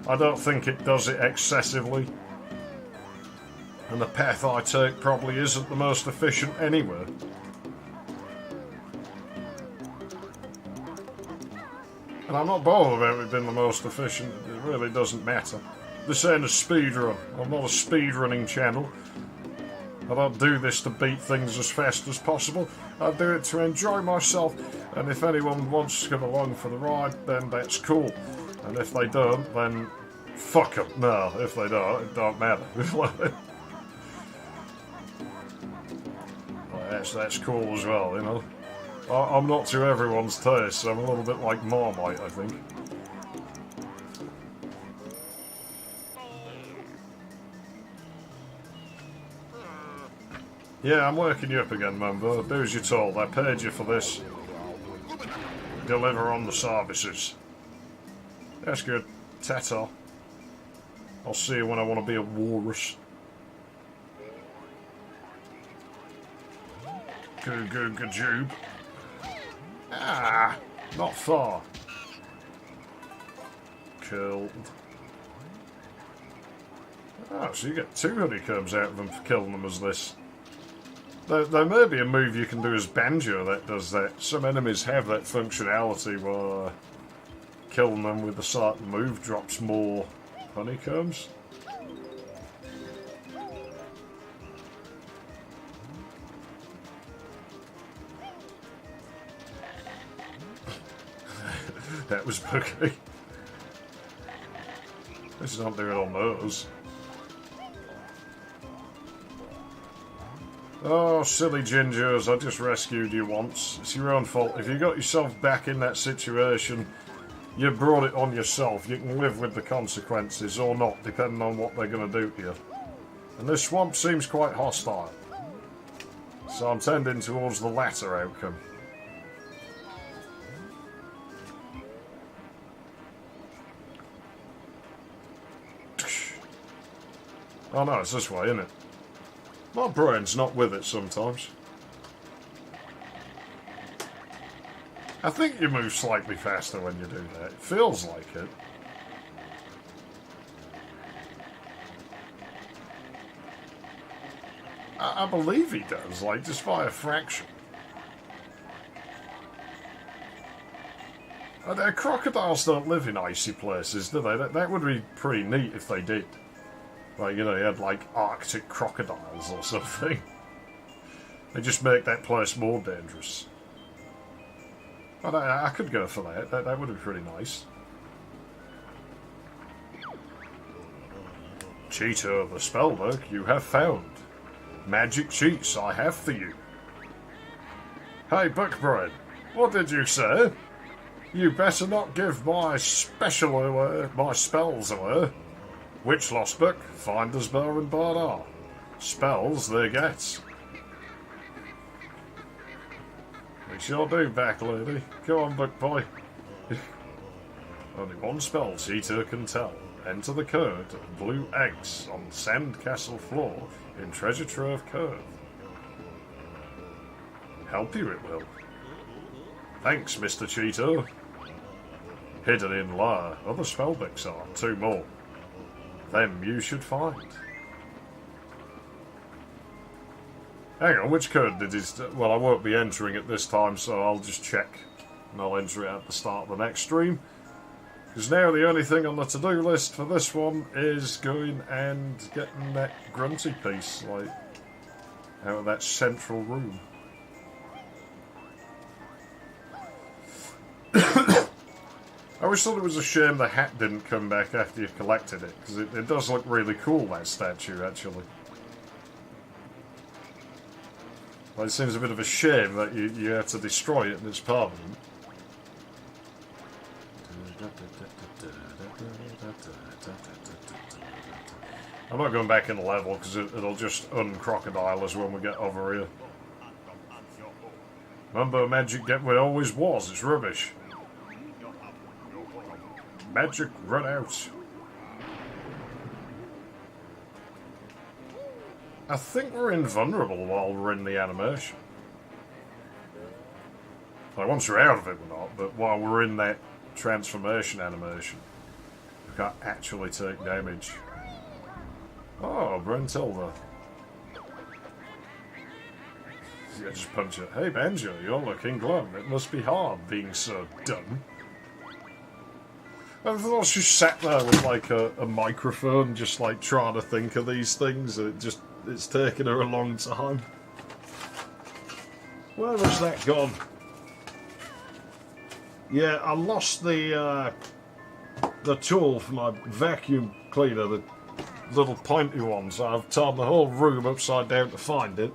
S1: I don't think it does it excessively. And the path I take probably isn't the most efficient anyway. And I'm not bothered about it being the most efficient. It really doesn't matter. This ain't a speedrun. I'm not a speedrunning channel. I don't do this to beat things as fast as possible. I do it to enjoy myself, and if anyone wants to come along for the ride, then that's cool. And if they don't, then fuck them. No, if they don't, it don't matter. That's cool as well, you know. I'm not to everyone's taste, so I'm a little bit like Marmite, I think. Yeah, I'm working you up again, Mumbo. Do as you're told. I paid you for this. Deliver on the services. That's good. Ta-ta. I'll see you when I want to be a walrus. Goo-goo-gajoob. Ah! Not far. Killed. Oh, so you get 2 honeycombs out of them for killing them as this. There may be a move you can do as Banjo that does that. Some enemies have that functionality where killing them with a certain move drops more honeycombs. That was buggy. Let's not do it on those. Oh, silly gingers, I just rescued you once. It's your own fault. If you got yourself back in that situation, you brought it on yourself. You can live with the consequences, or not, depending on what they're going to do to you. And this swamp seems quite hostile. So I'm tending towards the latter outcome. Oh no, it's this way, isn't it? My brain's not with it sometimes. I think you move slightly faster when you do that. It feels like it. I believe he does, like, just by a fraction. Crocodiles don't live in icy places, do they? That would be pretty neat if they did. Like, you know, you had, like, Arctic crocodiles or something. They just make that place more dangerous. But I could go for that. That would be pretty nice. Cheetah the Spellbook you have found. Magic cheats I have for you. Hey, Bookbread, what did you say? You better not give my special away, my spells away. Witch Lost Book, Finder's Bow and Bardar. Spells they get. We sure do, back lady. Go on, Book Boy. Only one spell Cheetah can tell. Enter the code blue eggs on Sandcastle floor in Treasure Trove Cove. Help you it will. Thanks, Mr. Cheetah. Hidden in lair, other spellbooks are, 2 more. Them you should find. Hang on, which code did he... Well, I won't be entering it this time, so I'll just check. And I'll enter it at the start of the next stream. Because now the only thing on the to-do list for this one is going and getting that grunty piece, like, out of that central room. I always thought it was a shame the hat didn't come back after you collected it, because it does look really cool, that statue, actually. Well, it seems a bit of a shame that you had to destroy it and it's permanent. I'm not going back in the level because it'll just uncrocodile us when we get over here. Mumbo magic get where it always was, it's rubbish. Magic run out. I think we're invulnerable while we're in the animation. Like, once you're out of it, we're not, but while we're in that transformation animation, we can't actually take damage. Oh, Brentilda. Yeah, just punch it. Hey, Banjo, you're looking glum. It must be hard being so dumb. I thought she sat there with, like, a microphone, just, like, trying to think of these things. It's taken her a long time. Where was that gone? Yeah, I lost the tool for my vacuum cleaner, the little pointy one, so I've turned the whole room upside down to find it.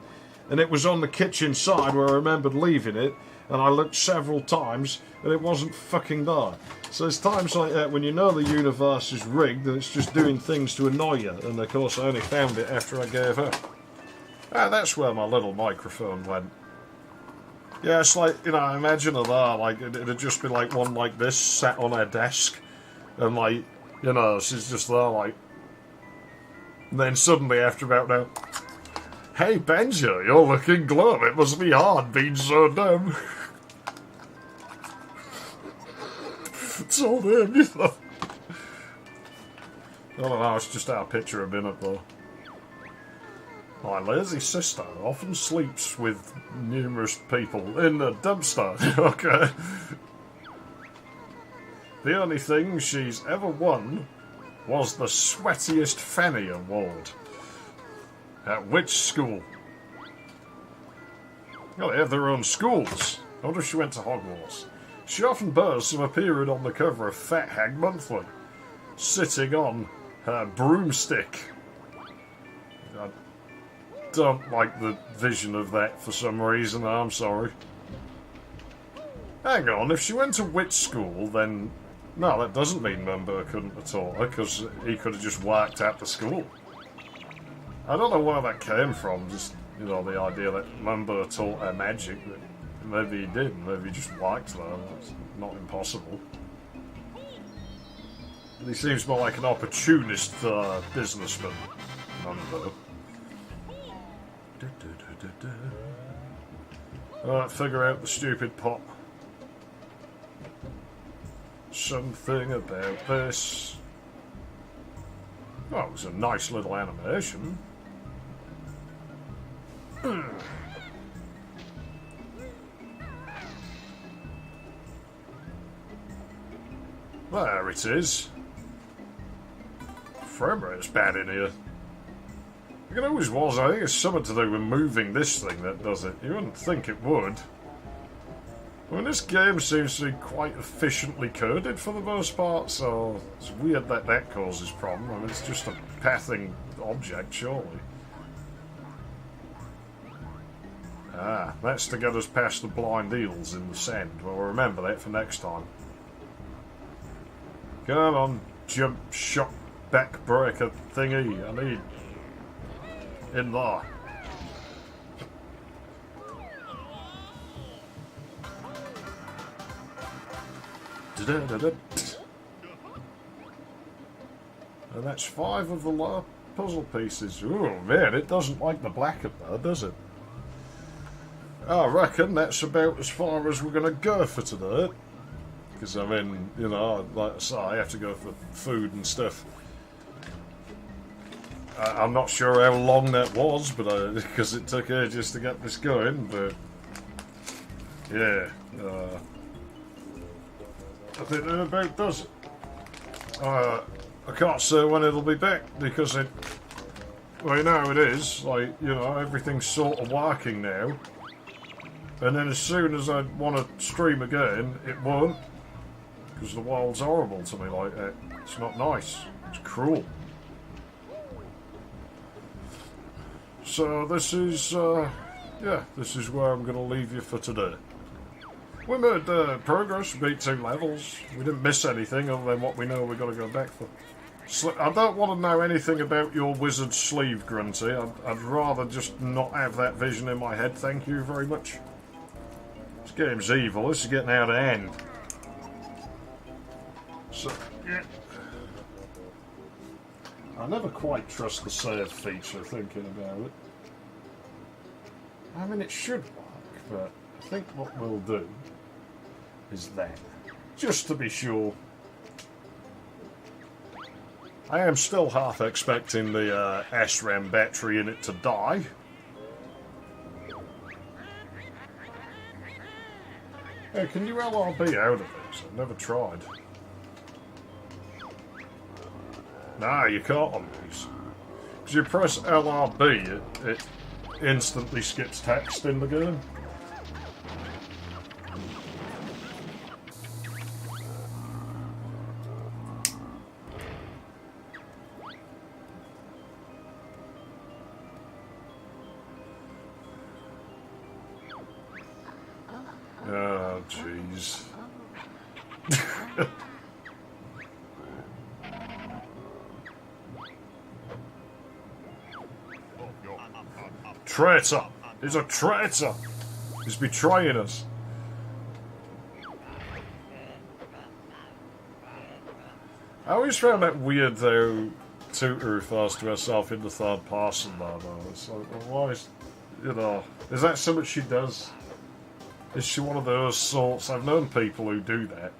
S1: And it was on the kitchen side where I remembered leaving it, and I looked several times, and it wasn't fucking there. So there's times like that when you know the universe is rigged and it's just doing things to annoy you, and of course I only found it after I gave up. Ah, that's where my little microphone went. Yeah, it's like, you know, imagine her there, like, it'd just be like one like this, sat on her desk, and like, you know, she's just there, like... And then suddenly, after about now... Hey, Banjo, you're looking glum. It must be hard being so dumb. It's all them, you know. I don't know, it's just our picture of been up there. My lazy sister often sleeps with numerous people in the dumpster. Okay. The only thing she's ever won was the Sweatiest Fanny Award. At which school? Well, they have their own schools. I wonder if she went to Hogwarts. She often boasts of appearing on the cover of Fat Hag Monthly, sitting on her broomstick. I don't like the vision of that for some reason, I'm sorry. Hang on, if she went to witch school, then... No, that doesn't mean Mumbo couldn't have taught her, because he could have just worked at the school. I don't know where that came from, just, you know, the idea that Mumbo taught her magic, but maybe he did, maybe he just worked there, that's not impossible. He seems more like an opportunist businessman, fun though. Alright, figure out the stupid pot. Something about this. Oh, it was a nice little animation. There it is. Frame rate's bad in here. It always was. I think it's something to do with moving this thing that does it. You wouldn't think it would. I mean, this game seems to be quite efficiently coded for the most part, so it's weird that that causes problem. I mean, it's just a pathing object, surely. Ah, that's to get us past the blind eels in the sand. Well, we'll remember that for next time. Come on, jump, shock, back breaker thingy. I need... in there. And that's 5 of the lower puzzle pieces. Oh man, it doesn't like the black up there, does it? I reckon that's about as far as we're going to go for today. Because, I mean, you know, like I say, I have to go for food and stuff. I'm not sure how long that was, but because it took ages to get this going, but... yeah, I think that about does it. I can't say when it'll be back, because it... well, you know how it is, like, you know, everything's sort of working now. And then as soon as I want to stream again, it won't. Because the world's horrible to me like that. It's not nice. It's cruel. So this is, yeah, this is where I'm going to leave you for today. We made progress, beat 2 levels. We didn't miss anything other than what we know we've got to go back for. I don't want to know anything about your wizard sleeve, Grunty. I'd rather just not have that vision in my head, thank you very much. This game's evil, this is getting out of hand. So, yeah. I never quite trust the save feature thinking about it. I mean, it should work, but I think what we'll do is that. Just to be sure. I am still half expecting the SRAM battery in it to die. Hey, can you LRB out of this? I've never tried. No, you can't on these. Because you press LRB, it instantly skips text in the game. Oh, jeez. Traitor! He's a traitor! He's betraying us. I always found that weird though, Tutor refers to herself in the third person though. It's like, well, why is, you know, is that something she does? Is she one of those sorts? I've known people who do that.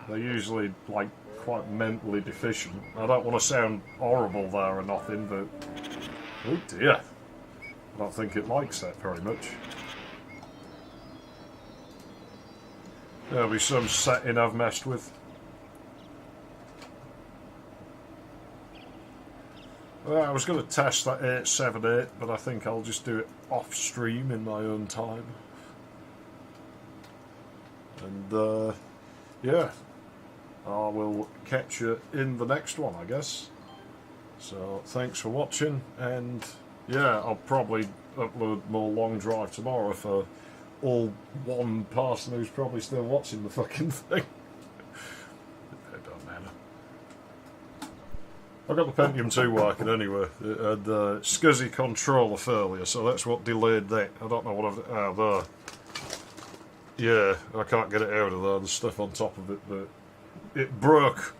S1: They're usually, like, quite mentally deficient. I don't want to sound horrible there or nothing, but... oh dear. I don't think it likes that very much. There'll be some setting I've messed with. Well, I was going to test that 878, but I think I'll just do it off-stream in my own time. And, yeah. I will catch you in the next one, I guess. So, thanks for watching, and, yeah, I'll probably upload more Long Drive tomorrow for all one person who's probably still watching the fucking thing. It don't matter. I've got the Pentium 2 working anyway. It had SCSI controller failure, so that's what delayed that. I don't know what I've... oh, there. Yeah, I can't get it out of there. There's stuff on top of it, but it broke.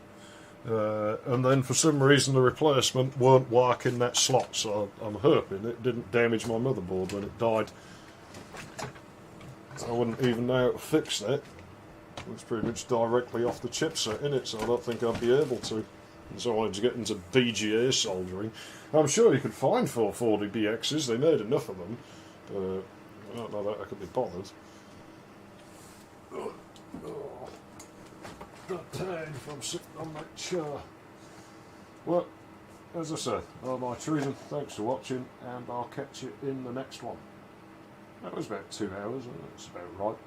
S1: And then for some reason the replacement weren't working that slot, so I'm hoping it didn't damage my motherboard when it died. I wouldn't even know how to fix that. It's pretty much directly off the chipset in it, so I don't think I'd be able to. And so I wanted to get into DGA soldering. I'm sure you could find 440BXs, they made enough of them. I don't know that I could be bothered. Not tired if I'm sitting on that chair. Well, as I said, I'm my Treason. Thanks for watching, and I'll catch you in the next one. That was about 2 hours, and that's about right.